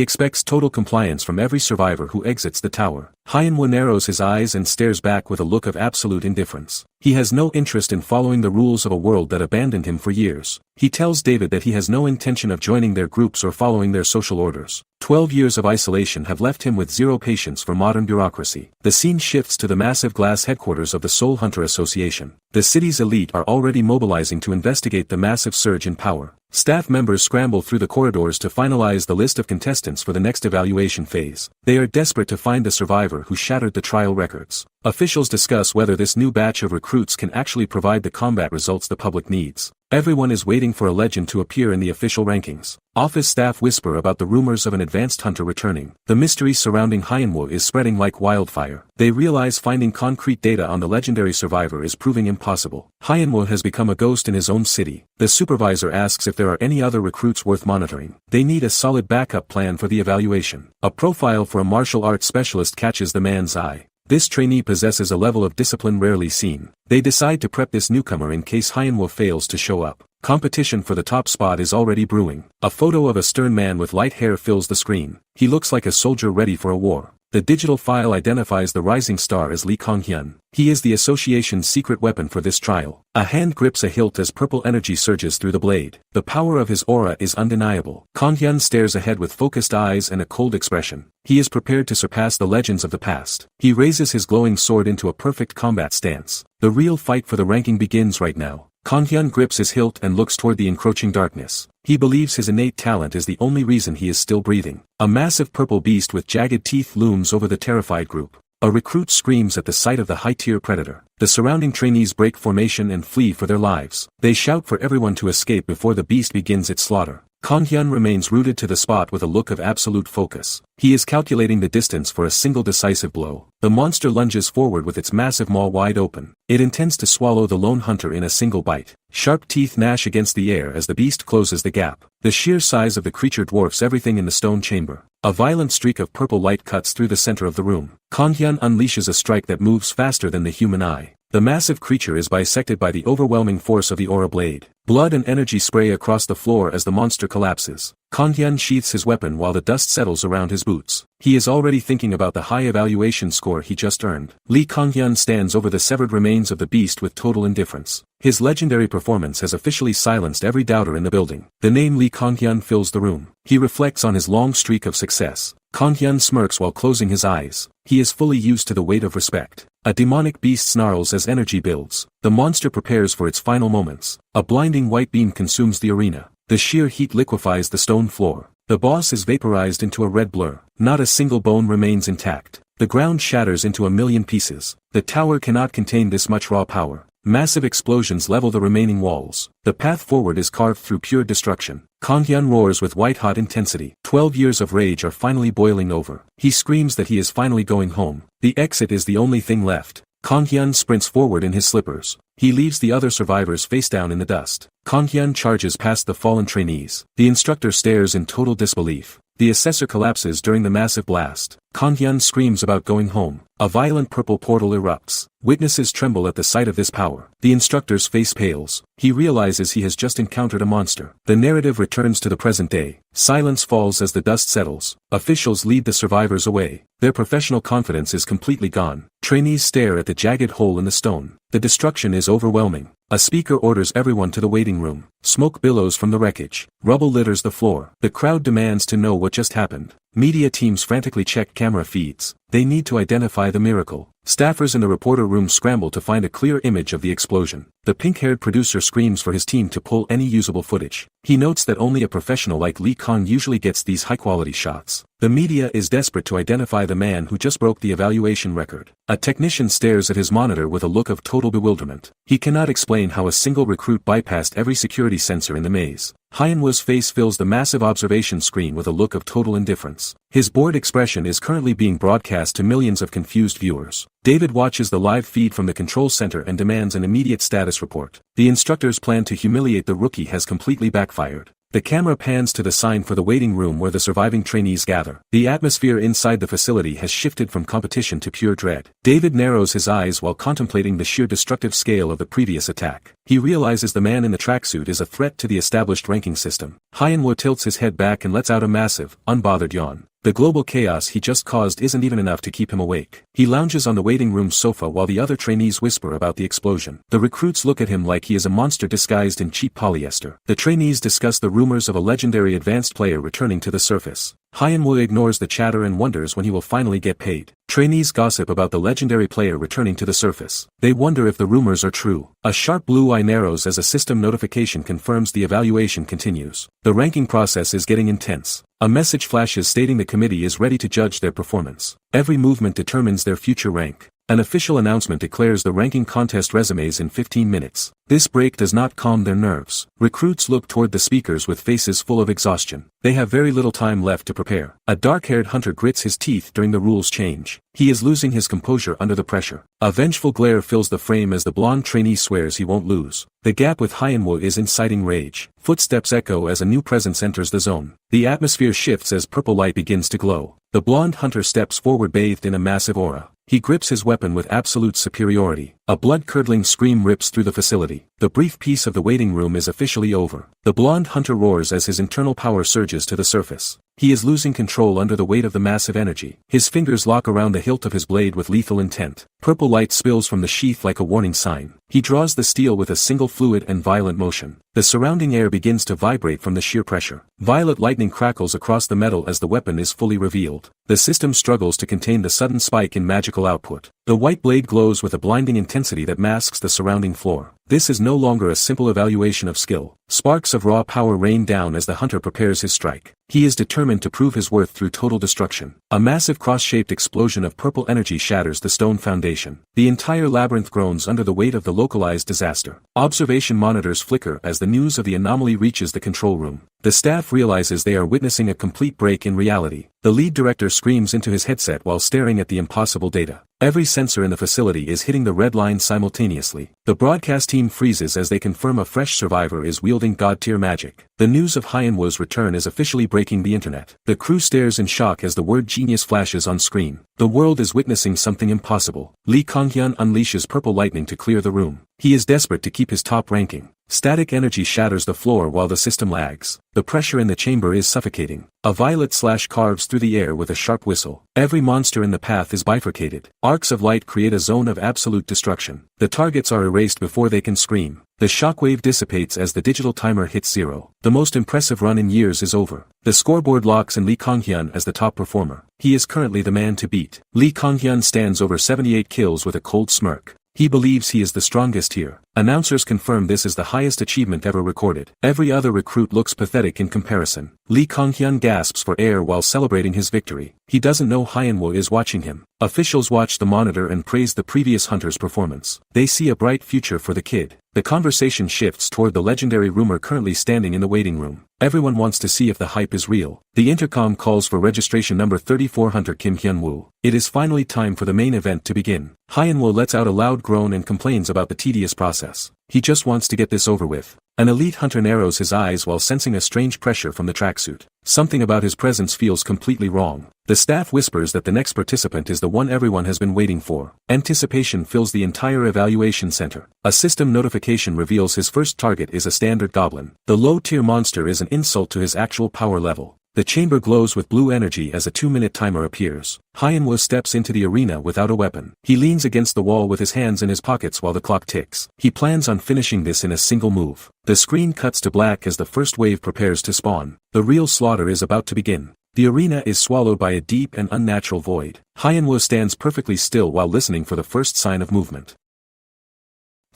expects total compliance from every survivor who exits the tower. Hyunwoo narrows his eyes and stares back with a look of absolute indifference. He has no interest in following the rules of a world that abandoned him for years. He tells David that he has no intention of joining their groups or following their social orders. 12 years of isolation have left him with zero patience for modern bureaucracy. The scene shifts to the massive glass headquarters of the Soul Hunter Association. The city's elite are already mobilizing to investigate the massive surge in power. Staff members scramble through the corridors to finalize the list of contestants for the next evaluation phase. They are desperate to find the survivor who shattered the trial records. Officials discuss whether this new batch of recruits can actually provide the combat results the public needs. Everyone is waiting for a legend to appear in the official rankings. Office staff whisper about the rumors of an advanced hunter returning. The mystery surrounding Hyunwoo is spreading like wildfire. They realize finding concrete data on the legendary survivor is proving impossible. Hyunwoo has become a ghost in his own city. The supervisor asks if there are any other recruits worth monitoring. They need a solid backup plan for the evaluation. A profile for a martial arts specialist catches the man's eye. This trainee possesses a level of discipline rarely seen. They decide to prep this newcomer in case Hyunwoo fails to show up. Competition for the top spot is already brewing. A photo of a stern man with light hair fills the screen. He looks like a soldier ready for a war. The digital file identifies the rising star as Lee Kong-hyun. He is the association's secret weapon for this trial. A hand grips a hilt as purple energy surges through the blade. The power of his aura is undeniable. Kong-hyun stares ahead with focused eyes and a cold expression. He is prepared to surpass the legends of the past. He raises his glowing sword into a perfect combat stance. The real fight for the ranking begins right now. Kong-hyun grips his hilt and looks toward the encroaching darkness. He believes his innate talent is the only reason he is still breathing. A massive purple beast with jagged teeth looms over the terrified group. A recruit screams at the sight of the high-tier predator. The surrounding trainees break formation and flee for their lives. They shout for everyone to escape before the beast begins its slaughter. Kong-hyun remains rooted to the spot with a look of absolute focus. He is calculating the distance for a single decisive blow. The monster lunges forward with its massive maw wide open. It intends to swallow the lone hunter in a single bite. Sharp teeth gnash against the air as the beast closes the gap. The sheer size of the creature dwarfs everything in the stone chamber. A violent streak of purple light cuts through the center of the room. Kong-hyun unleashes a strike that moves faster than the human eye. The massive creature is bisected by the overwhelming force of the aura blade. Blood and energy spray across the floor as the monster collapses. Kong-hyun sheaths his weapon while the dust settles around his boots. He is already thinking about the high evaluation score he just earned. Lee Kong-hyun stands over the severed remains of the beast with total indifference. His legendary performance has officially silenced every doubter in the building. The name Lee Kong-hyun fills the room. He reflects on his long streak of success. Kong-hyun smirks while closing his eyes. He is fully used to the weight of respect. A demonic beast snarls as energy builds. The monster prepares for its final moments. A blinding white beam consumes the arena. The sheer heat liquefies the stone floor. The boss is vaporized into a red blur. Not a single bone remains intact. The ground shatters into a million pieces. The tower cannot contain this much raw power. Massive explosions level the remaining walls. The path forward is carved through pure destruction. Kong-hyun roars with white-hot intensity. 12 years of rage are finally boiling over. He screams that he is finally going home. The exit is the only thing left. Kong-hyun sprints forward in his slippers. He leaves the other survivors face down in the dust. Kong-hyun charges past the fallen trainees. The instructor stares in total disbelief. The assessor collapses during the massive blast. Kong-hyun screams about going home. A violent purple portal erupts. Witnesses tremble at the sight of this power. The instructor's face pales. He realizes he has just encountered a monster. The narrative returns to the present day. Silence falls as the dust settles. Officials lead the survivors away. Their professional confidence is completely gone. Trainees stare at the jagged hole in the stone. The destruction is overwhelming. A speaker orders everyone to the waiting room. Smoke billows from the wreckage. Rubble litters the floor. The crowd demands to know what just happened. Media teams frantically check camera feeds. They need to identify the miracle. Staffers in the reporter room scramble to find a clear image of the explosion. The pink-haired producer screams for his team to pull any usable footage. He notes that only a professional like Lee Kong usually gets these high-quality shots. The media is desperate to identify the man who just broke the evaluation record. A technician stares at his monitor with a look of total bewilderment. He cannot explain how a single recruit bypassed every security sensor in the maze. Hyenwo's face fills the massive observation screen with a look of total indifference. His bored expression is currently being broadcast to millions of confused viewers. David watches the live feed from the control center and demands an immediate status report. The instructor's plan to humiliate the rookie has completely backfired. The camera pans to the sign for the waiting room where the surviving trainees gather. The atmosphere inside the facility has shifted from competition to pure dread. David narrows his eyes while contemplating the sheer destructive scale of the previous attack. He realizes the man in the tracksuit is a threat to the established ranking system. Hyenwo tilts his head back and lets out a massive, unbothered yawn. The global chaos he just caused isn't even enough to keep him awake. He lounges on the waiting room sofa while the other trainees whisper about the explosion. The recruits look at him like he is a monster disguised in cheap polyester. The trainees discuss the rumors of a legendary advanced player returning to the surface. Hyenwo ignores the chatter and wonders when he will finally get paid. Trainees gossip about the legendary player returning to the surface. They wonder if the rumors are true. A sharp blue eye narrows as a system notification confirms the evaluation continues. The ranking process is getting intense. A message flashes stating the committee is ready to judge their performance. Every movement determines their future rank. An official announcement declares the ranking contest resumes in 15 minutes. This break does not calm their nerves. Recruits look toward the speakers with faces full of exhaustion. They have very little time left to prepare. A dark-haired hunter grits his teeth during the rules change. He is losing his composure under the pressure. A vengeful glare fills the frame as the blonde trainee swears he won't lose. The gap with Hyenwo is inciting rage. Footsteps echo as a new presence enters the zone. The atmosphere shifts as purple light begins to glow. The blonde hunter steps forward bathed in a massive aura. He grips his weapon with absolute superiority. A blood-curdling scream rips through the facility. The brief peace of the waiting room is officially over. The blonde hunter roars as his internal power surges to the surface. He is losing control under the weight of the massive energy. His fingers lock around the hilt of his blade with lethal intent. Purple light spills from the sheath like a warning sign. He draws the steel with a single fluid and violent motion. The surrounding air begins to vibrate from the sheer pressure. Violet lightning crackles across the metal as the weapon is fully revealed. The system struggles to contain the sudden spike in magical output. The white blade glows with a blinding intensity that masks the surrounding floor. This is no longer a simple evaluation of skill. Sparks of raw power rain down as the hunter prepares his strike. He is determined to prove his worth through total destruction. A massive cross-shaped explosion of purple energy shatters the stone foundation. The entire labyrinth groans under the weight of the localized disaster. Observation monitors flicker as the news of the anomaly reaches the control room. The staff realizes they are witnessing a complete break in reality. The lead director screams into his headset while staring at the impossible data. Every sensor in the facility is hitting the red line simultaneously. The broadcast team freezes as they confirm a fresh survivor is wielding god-tier magic. The news of Hyenwo's return is officially breaking the internet. The crew stares in shock as the word genius flashes on screen. The world is witnessing something impossible. Lee Konghyun unleashes purple lightning to clear the room. He is desperate to keep his top ranking. Static energy shatters the floor while the system lags. The pressure in the chamber is suffocating. A violet slash carves through the air with a sharp whistle. Every monster in the path is bifurcated. Arcs of light create a zone of absolute destruction. The targets are erased before they can scream. The shockwave dissipates as the digital timer hits 0. The most impressive run in years is over. The scoreboard locks in Lee Konghyun as the top performer. He is currently the man to beat. Lee Konghyun stands over 78 kills with a cold smirk. He believes he is the strongest here. Announcers confirm this is the highest achievement ever recorded. Every other recruit looks pathetic in comparison. Lee Konghyun gasps for air while celebrating his victory. He doesn't know Hyenwo is watching him. Officials watch the monitor and praise the previous hunter's performance. They see a bright future for the kid. The conversation shifts toward the legendary rumor currently standing in the waiting room. Everyone wants to see if the hype is real. The intercom calls for registration number 34 Hunter Kim Hyun-woo. It is finally time for the main event to begin. Hyenwo lets out a loud groan and complains about the tedious process. He just wants to get this over with. An elite hunter narrows his eyes while sensing a strange pressure from the tracksuit. Something about his presence feels completely wrong. The staff whispers that the next participant is the one everyone has been waiting for. Anticipation fills the entire evaluation center. A system notification reveals his first target is a standard goblin. The low-tier monster is an insult to his actual power level. The chamber glows with blue energy as a 2-minute timer appears. Hyenwo steps into the arena without a weapon. He leans against the wall with his hands in his pockets while the clock ticks. He plans on finishing this in a single move. The screen cuts to black as the first wave prepares to spawn. The real slaughter is about to begin. The arena is swallowed by a deep and unnatural void. Hyenwo stands perfectly still while listening for the first sign of movement.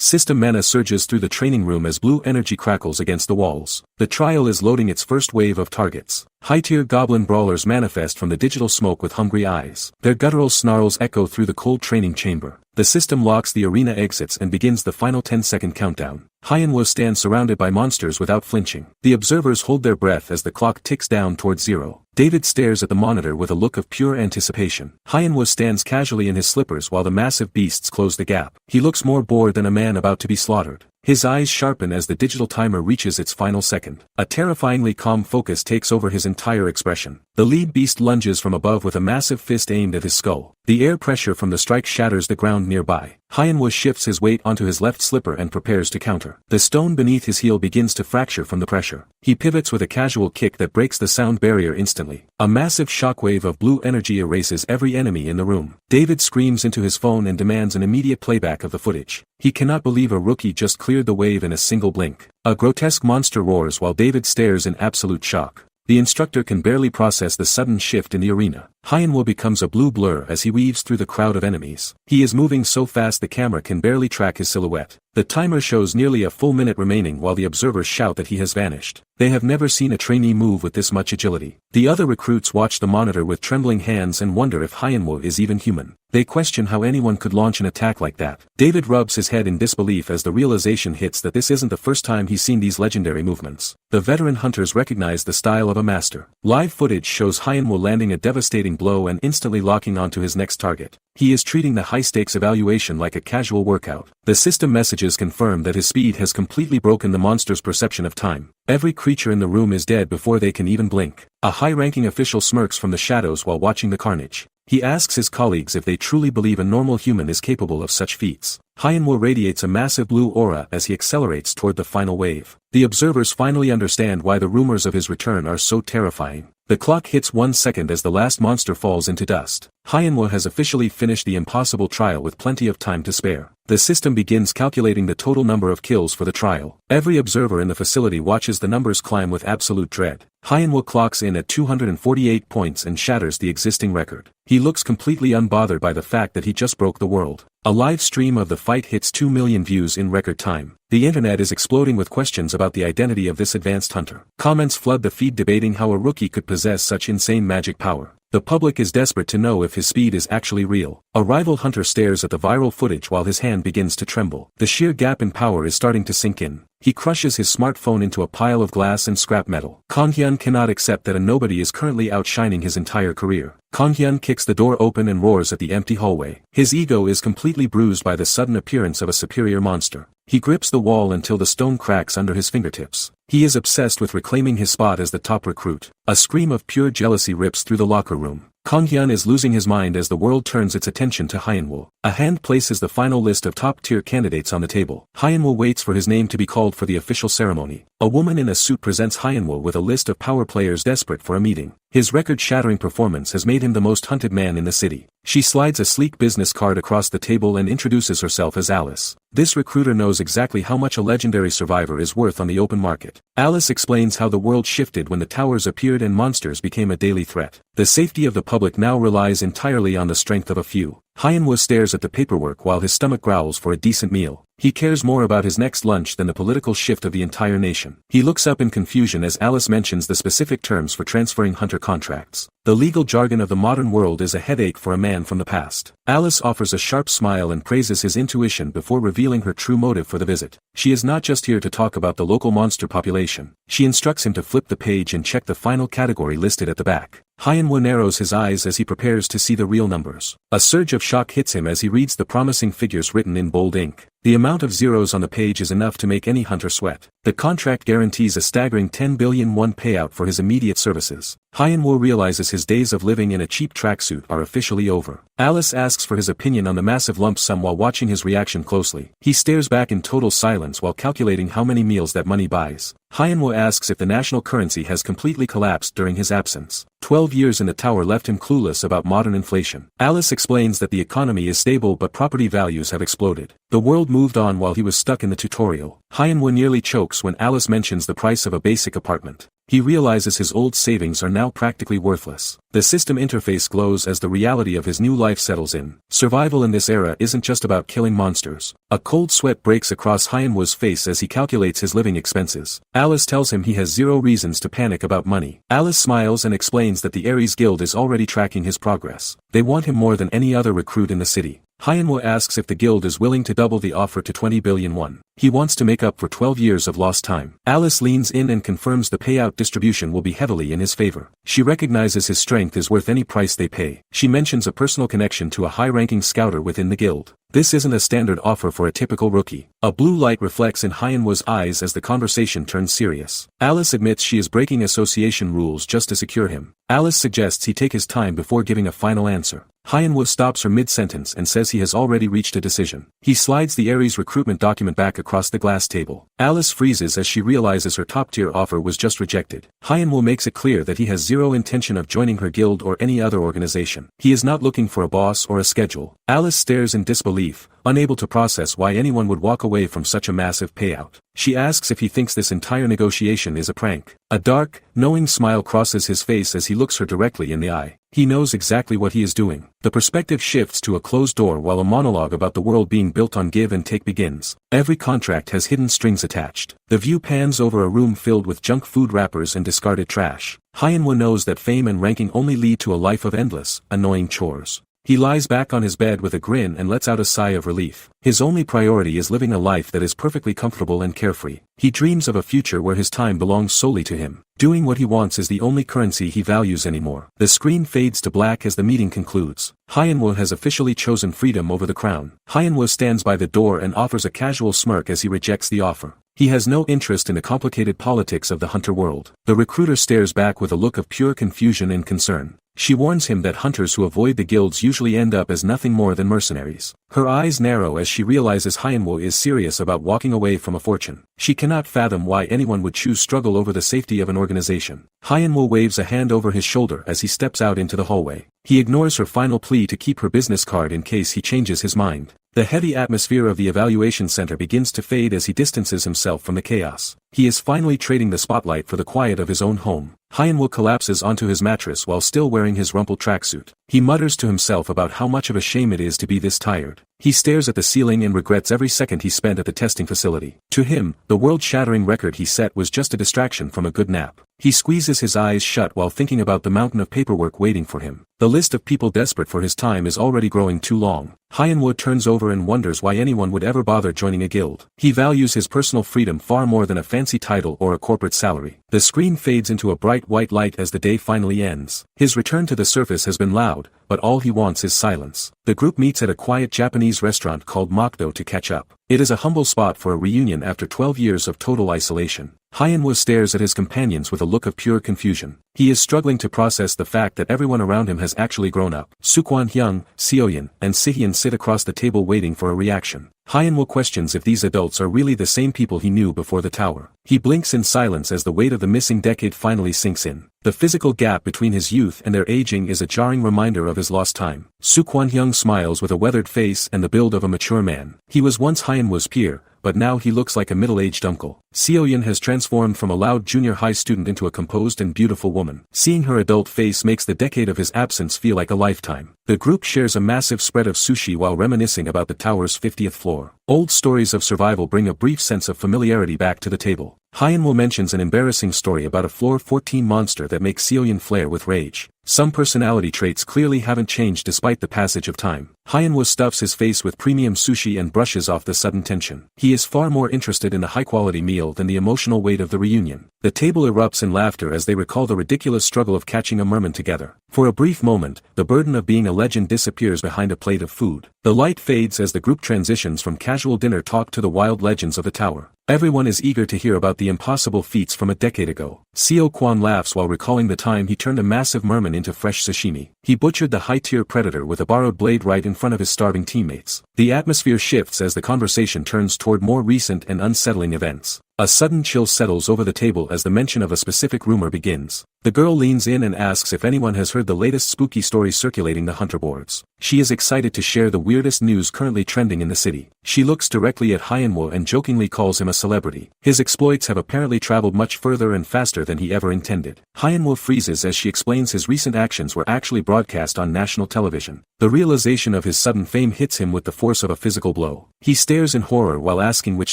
System mana surges through the training room as blue energy crackles against the walls. The trial is loading its first wave of targets. High-tier goblin brawlers manifest from the digital smoke with hungry eyes. Their guttural snarls echo through the cold training chamber. The system locks the arena exits and begins the final 10-second countdown. Hyenwo stands surrounded by monsters without flinching. The observers hold their breath as the clock ticks down towards 0. David stares at the monitor with a look of pure anticipation. Hyenwo stands casually in his slippers while the massive beasts close the gap. He looks more bored than a man about to be slaughtered. His eyes sharpen as the digital timer reaches its final second. A terrifyingly calm focus takes over his entire expression. The lead beast lunges from above with a massive fist aimed at his skull. The air pressure from the strike shatters the ground nearby. Hyenwo shifts his weight onto his left slipper and prepares to counter. The stone beneath his heel begins to fracture from the pressure. He pivots with a casual kick that breaks the sound barrier instantly. A massive shockwave of blue energy erases every enemy in the room. David screams into his phone and demands an immediate playback of the footage. He cannot believe a rookie just cleared the wave in a single blink. A grotesque monster roars while David stares in absolute shock. The instructor can barely process the sudden shift in the arena. Hyenwo becomes a blue blur as he weaves through the crowd of enemies. He is moving so fast the camera can barely track his silhouette. The timer shows nearly a full minute remaining while the observers shout that he has vanished. They have never seen a trainee move with this much agility. The other recruits watch the monitor with trembling hands and wonder if Hyenwo is even human. They question how anyone could launch an attack like that. David rubs his head in disbelief as the realization hits that this isn't the first time he's seen these legendary movements. The veteran hunters recognize the style of a master. Live footage shows Hyenwo landing a devastating blow and instantly locking onto his next target. He is treating the high-stakes evaluation like a casual workout. The system messages confirm that his speed has completely broken the monster's perception of time. Every creature in the room is dead before they can even blink. A high-ranking official smirks from the shadows while watching the carnage. He asks his colleagues if they truly believe a normal human is capable of such feats. Hyenwo radiates a massive blue aura as he accelerates toward the final wave. The observers finally understand why the rumors of his return are so terrifying. The clock hits 1 second as the last monster falls into dust. Hyenwo has officially finished the impossible trial with plenty of time to spare. The system begins calculating the total number of kills for the trial. Every observer in the facility watches the numbers climb with absolute dread. Hyenwo clocks in at 248 points and shatters the existing record. He looks completely unbothered by the fact that he just broke the world. A live stream of the fight hits 2 million views in record time. The internet is exploding with questions about the identity of this advanced hunter. Comments flood the feed debating how a rookie could possess such insane magic power. The public is desperate to know if his speed is actually real. A rival hunter stares at the viral footage while his hand begins to tremble. The sheer gap in power is starting to sink in. He crushes his smartphone into a pile of glass and scrap metal. Kanghyun cannot accept that a nobody is currently outshining his entire career. Kanghyun kicks the door open and roars at the empty hallway. His ego is completely bruised by the sudden appearance of a superior monster. He grips the wall until the stone cracks under his fingertips. He is obsessed with reclaiming his spot as the top recruit. A scream of pure jealousy rips through the locker room. Kanghyun is losing his mind as the world turns its attention to Hyenwo. A hand places the final list of top-tier candidates on the table. Hyenwo waits for his name to be called for the official ceremony. A woman in a suit presents Hyenwo with a list of power players desperate for a meeting. His record-shattering performance has made him the most hunted man in the city. She slides a sleek business card across the table and introduces herself as Alice. This recruiter knows exactly how much a legendary survivor is worth on the open market. Alice explains how the world shifted when the towers appeared and monsters became a daily threat. The safety of the public now relies entirely on the strength of a few. Hyenwo stares at the paperwork while his stomach growls for a decent meal. He cares more about his next lunch than the political shift of the entire nation. He looks up in confusion as Alice mentions the specific terms for transferring hunter contracts. The legal jargon of the modern world is a headache for a man from the past. Alice offers a sharp smile and praises his intuition before revealing her true motive for the visit. She is not just here to talk about the local monster population. She instructs him to flip the page and check the final category listed at the back. Hyenwo narrows his eyes as he prepares to see the real numbers. A surge of shock hits him as he reads the promising figures written in bold ink. The amount of zeros on the page is enough to make any hunter sweat. The contract guarantees a staggering 10 billion won payout for his immediate services. Hyenwo realizes his days of living in a cheap tracksuit are officially over. Alice asks for his opinion on the massive lump sum while watching his reaction closely. He stares back in total silence while calculating how many meals that money buys. Hyenwo asks if the national currency has completely collapsed during his absence. 12 years in the tower left him clueless about modern inflation. Alice explains that the economy is stable but property values have exploded. The world moved on while he was stuck in the tutorial. Hyenwo nearly chokes when Alice mentions the price of a basic apartment. he realizes his old savings are now practically worthless. The system interface glows as the reality of his new life settles in. Survival in this era isn't just about killing monsters. A cold sweat breaks across Hyenwo's face as he calculates his living expenses. Alice tells him he has zero reasons to panic about money. Alice smiles and explains that the Ares Guild is already tracking his progress. They want him more than any other recruit in the city. Hyenwo asks if the guild is willing to double the offer to 20 billion won. He wants to make up for 12 years of lost time. Alice leans in and confirms the payout distribution will be heavily in his favor. She recognizes his strength is worth any price they pay. She mentions a personal connection to a high-ranking scouter within the guild. This isn't a standard offer for a typical rookie. A blue light reflects in Hyenwo's eyes as the conversation turns serious. Alice admits she is breaking association rules just to secure him. Alice suggests he take his time before giving a final answer. Hyenwo stops her mid-sentence and says he has already reached a decision. He slides the Ares recruitment document back across the glass table. Alice freezes as she realizes her top-tier offer was just rejected. Hyenwo makes it clear that he has zero intention of joining her guild or any other organization. He is not looking for a boss or a schedule. Alice stares in disbelief, unable to process why anyone would walk away from such a massive payout. She asks if he thinks this entire negotiation is a prank. A dark, knowing smile crosses his face as he looks her directly in the eye. He knows exactly what he is doing. The perspective shifts to a closed door while a monologue about the world being built on give and take begins. Every contract has hidden strings attached. The view pans over a room filled with junk food wrappers and discarded trash. Hyenwo knows that fame and ranking only lead to a life of endless, annoying chores. He lies back on his bed with a grin and lets out a sigh of relief. His only priority is living a life that is perfectly comfortable and carefree. He dreams of a future where his time belongs solely to him. Doing what he wants is the only currency he values anymore. The screen fades to black as the meeting concludes. Hyenwo has officially chosen freedom over the crown. Hyenwo stands by the door and offers a casual smirk as he rejects the offer. He has no interest in the complicated politics of the hunter world. The recruiter stares back with a look of pure confusion and concern. She warns him that hunters who avoid the guilds usually end up as nothing more than mercenaries. Her eyes narrow as she realizes Hyenwo is serious about walking away from a fortune. She cannot fathom why anyone would choose struggle over the safety of an organization. Hyenwo waves a hand over his shoulder as he steps out into the hallway. He ignores her final plea to keep her business card in case he changes his mind. The heavy atmosphere of the evaluation center begins to fade as he distances himself from the chaos. He is finally trading the spotlight for the quiet of his own home. Hyenwo collapses onto his mattress while still wearing his rumpled tracksuit. He mutters to himself about how much of a shame it is to be this tired. He stares at the ceiling and regrets every second he spent at the testing facility. To him, the world-shattering record he set was just a distraction from a good nap. He squeezes his eyes shut while thinking about the mountain of paperwork waiting for him. The list of people desperate for his time is already growing too long. Hyenwo turns over and wonders why anyone would ever bother joining a guild. He values his personal freedom far more than a fancy title or a corporate salary. The screen fades into a bright white light as the day finally ends. His return to the surface has been loud, but all he wants is silence. The group meets at a quiet Japanese restaurant called Mokdo to catch up. It is a humble spot for a reunion after 12 years of total isolation. Hyenwo stares at his companions with a look of pure confusion. He is struggling to process the fact that everyone around him has actually grown up. Sukwan Hyung, Seoyeon, and Sihyun sit across the table waiting for a reaction. Hyenwo questions if these adults are really the same people he knew before the tower. He blinks in silence as the weight of the missing decade finally sinks in. The physical gap between his youth and their aging is a jarring reminder of his lost time. Sukwan Hyung smiles with a weathered face and the build of a mature man. He was once Hyenwo's peer, but now he looks like a middle-aged uncle. Seoyeon has transformed from a loud junior high student into a composed and beautiful woman. Seeing her adult face makes the decade of his absence feel like a lifetime. The group shares a massive spread of sushi while reminiscing about the tower's 50th floor. Old stories of survival bring a brief sense of familiarity back to the table. Hyenwo mentions an embarrassing story about a floor 14 monster that makes Seoyeon flare with rage. Some personality traits clearly haven't changed despite the passage of time. Hyenwo stuffs his face with premium sushi and brushes off the sudden tension. He is far more interested in the high-quality meal than the emotional weight of the reunion. The table erupts in laughter as they recall the ridiculous struggle of catching a merman together. For a brief moment, the burden of being a legend disappears behind a plate of food. The light fades as the group transitions from casual dinner talk to the wild legends of the tower. Everyone is eager to hear about the impossible feats from a decade ago. Seo Kwan laughs while recalling the time he turned a massive merman into fresh sashimi. He butchered the high-tier predator with a borrowed blade right in front of his starving teammates. The atmosphere shifts as the conversation turns toward more recent and unsettling events. A sudden chill settles over the table as the mention of a specific rumor begins. The girl leans in and asks if anyone has heard the latest spooky story circulating the hunter boards. She is excited to share the weirdest news currently trending in the city. She looks directly at Hyenwo and jokingly calls him a celebrity. His exploits have apparently traveled much further and faster than he ever intended. Hyenwo freezes as she explains his recent actions were actually broadcast on national television. The realization of his sudden fame hits him with the force of a physical blow. He stares in horror while asking which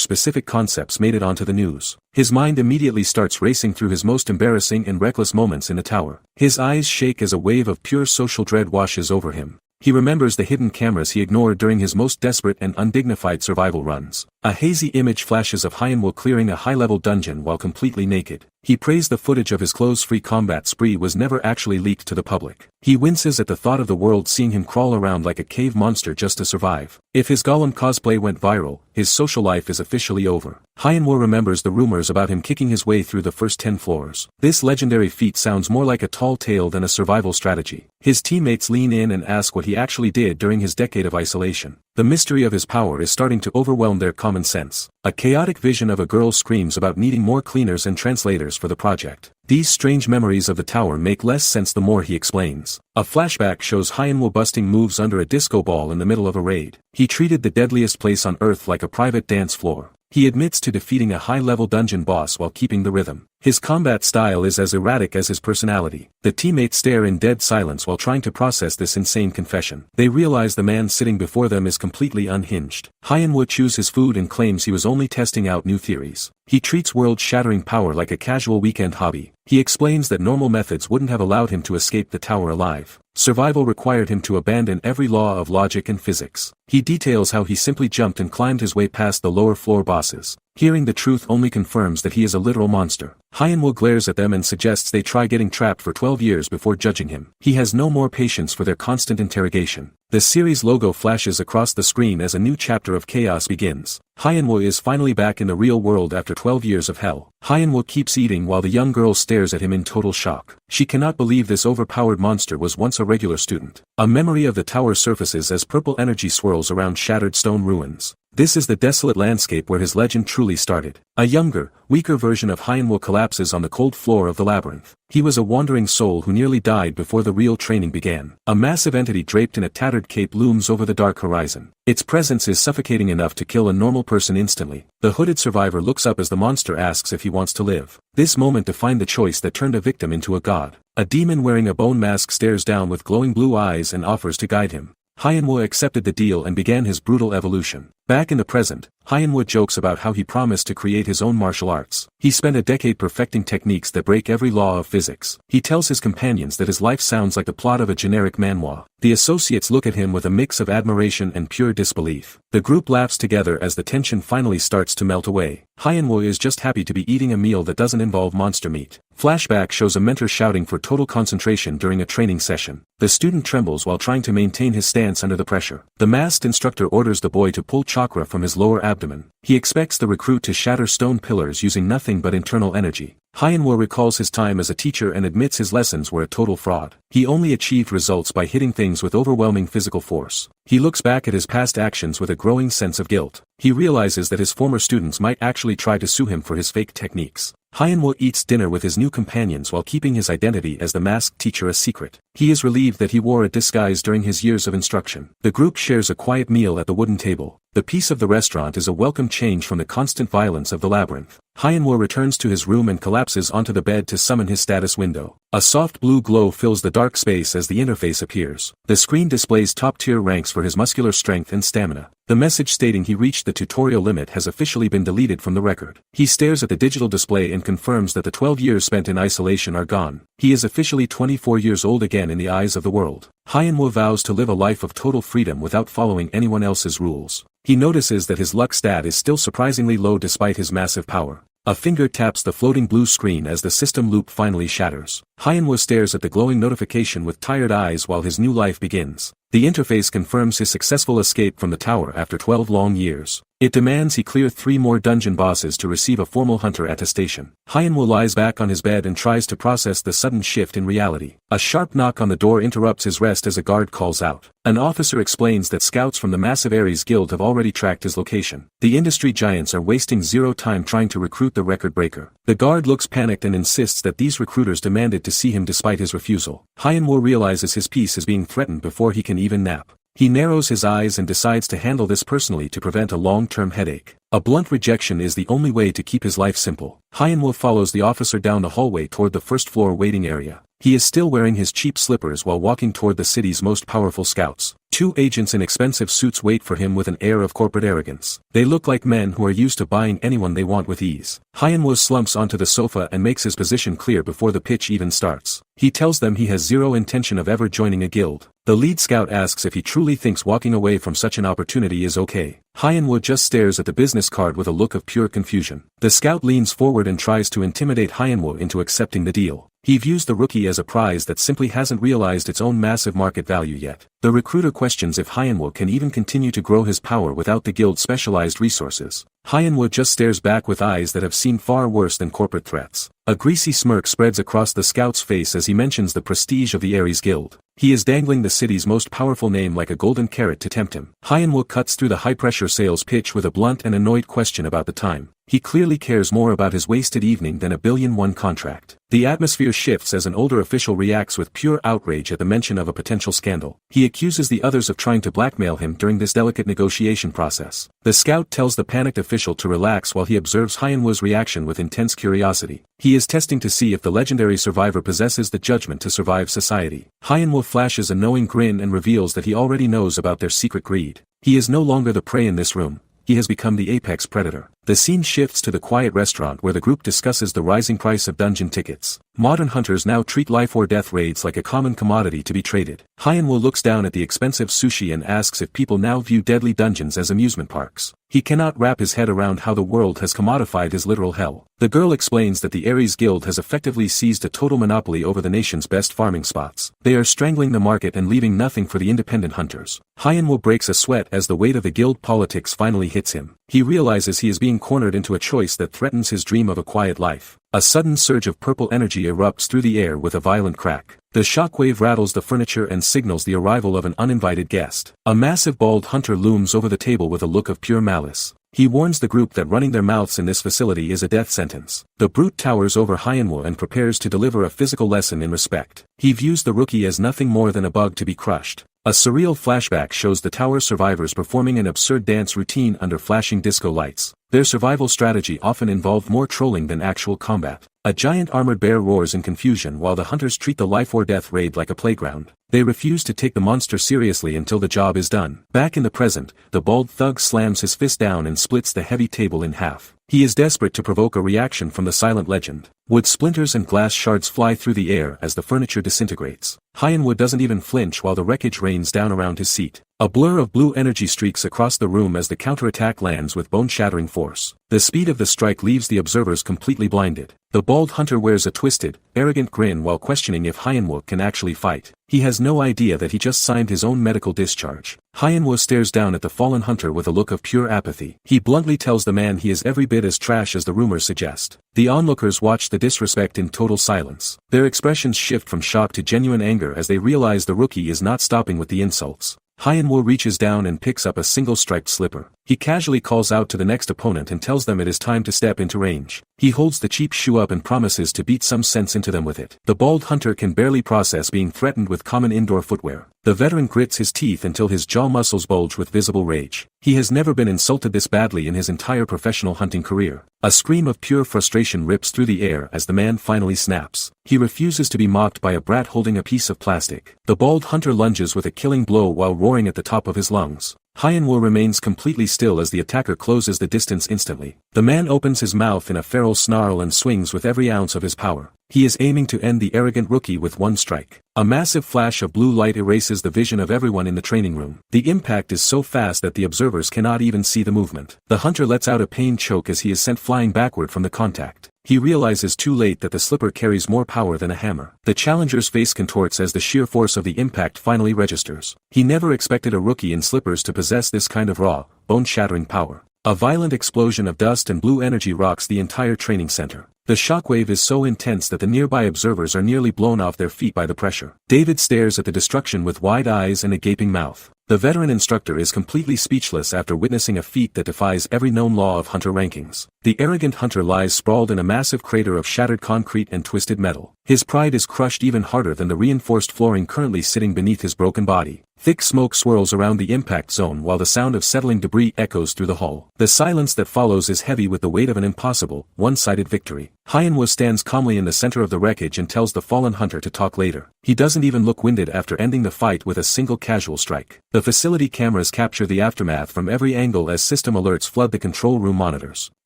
specific concepts made it onto the news. His mind immediately starts racing through his most embarrassing and reckless moments in the tower. His eyes shake as a wave of pure social dread washes over him. He remembers the hidden cameras he ignored during his most desperate and undignified survival runs. A hazy image flashes of Hyenwo clearing a high-level dungeon while completely naked. He prays the footage of his clothes-free combat spree was never actually leaked to the public. He winces at the thought of the world seeing him crawl around like a cave monster just to survive. If his Golem cosplay went viral, his social life is officially over. Hyenwo remembers the rumors about him kicking his way through the first 10 floors. This legendary feat sounds more like a tall tale than a survival strategy. His teammates lean in and ask what he actually did during his decade of isolation. The mystery of his power is starting to overwhelm their common sense. A chaotic vision of a girl screams about needing more cleaners and translators for the project. These strange memories of the tower make less sense the more he explains. A flashback shows Hyenwo busting moves under a disco ball in the middle of a raid. He treated the deadliest place on Earth like a private dance floor. He admits to defeating a high-level dungeon boss while keeping the rhythm. His combat style is as erratic as his personality. The teammates stare in dead silence while trying to process this insane confession. They realize the man sitting before them is completely unhinged. Hyenwo chews his food and claims he was only testing out new theories. He treats world-shattering power like a casual weekend hobby. He explains that normal methods wouldn't have allowed him to escape the tower alive. Survival required him to abandon every law of logic and physics. He details how he simply jumped and climbed his way past the lower floor bosses. Hearing the truth only confirms that he is a literal monster. Hyenwo glares at them and suggests they try getting trapped for 12 years before judging him. He has no more patience for their constant interrogation. The series logo flashes across the screen as a new chapter of chaos begins. Hyenwo is finally back in the real world after 12 years of hell. Hyenwo keeps eating while the young girl stares at him in total shock. She cannot believe this overpowered monster was once a regular student. A memory of the tower surfaces as purple energy swirls around shattered stone ruins. This is the desolate landscape where his legend truly started. A younger, weaker version of Hyenwo collapses on the cold floor of the labyrinth. He was a wandering soul who nearly died before the real training began. A massive entity draped in a tattered cape looms over the dark horizon. Its presence is suffocating enough to kill a normal person instantly. The hooded survivor looks up as the monster asks if he wants to live. This moment defined the choice that turned a victim into a god. A demon wearing a bone mask stares down with glowing blue eyes and offers to guide him. Hyenwo accepted the deal and began his brutal evolution. Back in the present, Hyenwo jokes about how he promised to create his own martial arts. He spent a decade perfecting techniques that break every law of physics. He tells his companions that his life sounds like the plot of a generic manhwa. The associates look at him with a mix of admiration and pure disbelief. The group laughs together as the tension finally starts to melt away. Hyenwo is just happy to be eating a meal that doesn't involve monster meat. Flashback shows a mentor shouting for total concentration during a training session. The student trembles while trying to maintain his stance under the pressure. The masked instructor orders the boy to pull chakra from his lower abdomen. He expects the recruit to shatter stone pillars using nothing but internal energy. Hyenwo recalls his time as a teacher and admits his lessons were a total fraud. He only achieved results by hitting things with overwhelming physical force. He looks back at his past actions with a growing sense of guilt. He realizes that his former students might actually try to sue him for his fake techniques. Hyenwo eats dinner with his new companions while keeping his identity as the masked teacher a secret. He is relieved that he wore a disguise during his years of instruction. The group shares a quiet meal at the wooden table. The peace of the restaurant is a welcome change from the constant violence of the labyrinth. Hyenwo returns to his room and collapses onto the bed to summon his status window. A soft blue glow fills the dark space as the interface appears. The screen displays top-tier ranks for his muscular strength and stamina. The message stating he reached the tutorial limit has officially been deleted from the record. He stares at the digital display and confirms that the 12 years spent in isolation are gone. He is officially 24 years old again in the eyes of the world. Hyenwo vows to live a life of total freedom without following anyone else's rules. He notices that his luck stat is still surprisingly low despite his massive power. A finger taps the floating blue screen as the system loop finally shatters. Hyenwo stares at the glowing notification with tired eyes while his new life begins. The interface confirms his successful escape from the tower after 12 long years. It demands he clear 3 more dungeon bosses to receive a formal hunter attestation. Hyenwo lies back on his bed and tries to process the sudden shift in reality. A sharp knock on the door interrupts his rest as a guard calls out. An officer explains that scouts from the massive Ares Guild have already tracked his location. The industry giants are wasting zero time trying to recruit the record breaker. The guard looks panicked and insists that these recruiters demanded to see him despite his refusal. Hyenwo realizes his peace is being threatened before he can even nap. He narrows his eyes and decides to handle this personally to prevent a long-term headache. A blunt rejection is the only way to keep his life simple. Hyunwoo follows the officer down the hallway toward the first-floor waiting area. He is still wearing his cheap slippers while walking toward the city's most powerful scouts. Two agents in expensive suits wait for him with an air of corporate arrogance. They look like men who are used to buying anyone they want with ease. Hyunwoo slumps onto the sofa and makes his position clear before the pitch even starts. He tells them he has zero intention of ever joining a guild. The lead scout asks if he truly thinks walking away from such an opportunity is okay. Hyunwoo just stares at the business card with a look of pure confusion. The scout leans forward and tries to intimidate Hyunwoo into accepting the deal. He views the rookie as a prize that simply hasn't realized its own massive market value yet. The recruiter questions if Hyunwoo can even continue to grow his power without the guild's specialized resources. Hyunwoo just stares back with eyes that have seen far worse than corporate threats. A greasy smirk spreads across the scout's face as he mentions the prestige of the Ares Guild. He is dangling the city's most powerful name like a golden carrot to tempt him. Hyunwoo cuts through the high-pressure sales pitch with a blunt and annoyed question about the time. He clearly cares more about his wasted evening than a billion-won contract. The atmosphere shifts as an older official reacts with pure outrage at the mention of a potential scandal. He accuses the others of trying to blackmail him during this delicate negotiation process. The scout tells the panicked official to relax while he observes Hyunwoo's reaction with intense curiosity. He is testing to see if the legendary survivor possesses the judgment to survive society. Hyunwoo flashes a knowing grin and reveals that he already knows about their secret greed. He is no longer the prey in this room. He has become the apex predator. The scene shifts to the quiet restaurant where the group discusses the rising price of dungeon tickets. Modern hunters now treat life or death raids like a common commodity to be traded. Hyunwoo looks down at the expensive sushi and asks if people now view deadly dungeons as amusement parks. He cannot wrap his head around how the world has commodified his literal hell. The girl explains that the Ares Guild has effectively seized a total monopoly over the nation's best farming spots. They are strangling the market and leaving nothing for the independent hunters. Hyunwoo breaks a sweat as the weight of the guild politics finally hits him. He realizes he is being cornered into a choice that threatens his dream of a quiet life. A sudden surge of purple energy erupts through the air with a violent crack. The shockwave rattles the furniture and signals the arrival of an uninvited guest. A massive bald hunter looms over the table with a look of pure malice. He warns the group that running their mouths in this facility is a death sentence. The brute towers over Hyunwoo and prepares to deliver a physical lesson in respect. He views the rookie as nothing more than a bug to be crushed. A surreal flashback shows the tower survivors performing an absurd dance routine under flashing disco lights. Their survival strategy often involved more trolling than actual combat. A giant armored bear roars in confusion while the hunters treat the life or death raid like a playground. They refuse to take the monster seriously until the job is done. Back in the present, the bald thug slams his fist down and splits the heavy table in half. He is desperate to provoke a reaction from the silent legend. Wood splinters and glass shards fly through the air as the furniture disintegrates. Hyunwoo doesn't even flinch while the wreckage rains down around his seat. A blur of blue energy streaks across the room as the counterattack lands with bone-shattering force. The speed of the strike leaves the observers completely blinded. The bald hunter wears a twisted, arrogant grin while questioning if Hyunwoo can actually fight. He has no idea that he just signed his own medical discharge. Hyunwoo stares down at the fallen hunter with a look of pure apathy. He bluntly tells the man he is every bit as trash as the rumors suggest. The onlookers watch the disrespect in total silence. Their expressions shift from shock to genuine anger as they realize the rookie is not stopping with the insults. Hyunwoo reaches down and picks up a single striped slipper. He casually calls out to the next opponent and tells them it is time to step into range. He holds the cheap shoe up and promises to beat some sense into them with it. The bald hunter can barely process being threatened with common indoor footwear. The veteran grits his teeth until his jaw muscles bulge with visible rage. He has never been insulted this badly in his entire professional hunting career. A scream of pure frustration rips through the air as the man finally snaps. He refuses to be mocked by a brat holding a piece of plastic. The bald hunter lunges with a killing blow while roaring at the top of his lungs. Hyunwoo remains completely still as the attacker closes the distance instantly. The man opens his mouth in a feral snarl and swings with every ounce of his power. He is aiming to end the arrogant rookie with one strike. A massive flash of blue light erases the vision of everyone in the training room. The impact is so fast that the observers cannot even see the movement. The hunter lets out a pained choke as he is sent flying backward from the contact. He realizes too late that the slipper carries more power than a hammer. The challenger's face contorts as the sheer force of the impact finally registers. He never expected a rookie in slippers to possess this kind of raw, bone-shattering power. A violent explosion of dust and blue energy rocks the entire training center. The shockwave is so intense that the nearby observers are nearly blown off their feet by the pressure. David stares at the destruction with wide eyes and a gaping mouth. The veteran instructor is completely speechless after witnessing a feat that defies every known law of hunter rankings. The arrogant hunter lies sprawled in a massive crater of shattered concrete and twisted metal. His pride is crushed even harder than the reinforced flooring currently sitting beneath his broken body. Thick smoke swirls around the impact zone while the sound of settling debris echoes through the hall. The silence that follows is heavy with the weight of an impossible, one-sided victory. Hyenwo stands calmly in the center of the wreckage and tells the fallen hunter to talk later. He doesn't even look winded after ending the fight with a single casual strike. The facility cameras capture the aftermath from every angle as system alerts flood the control room monitors.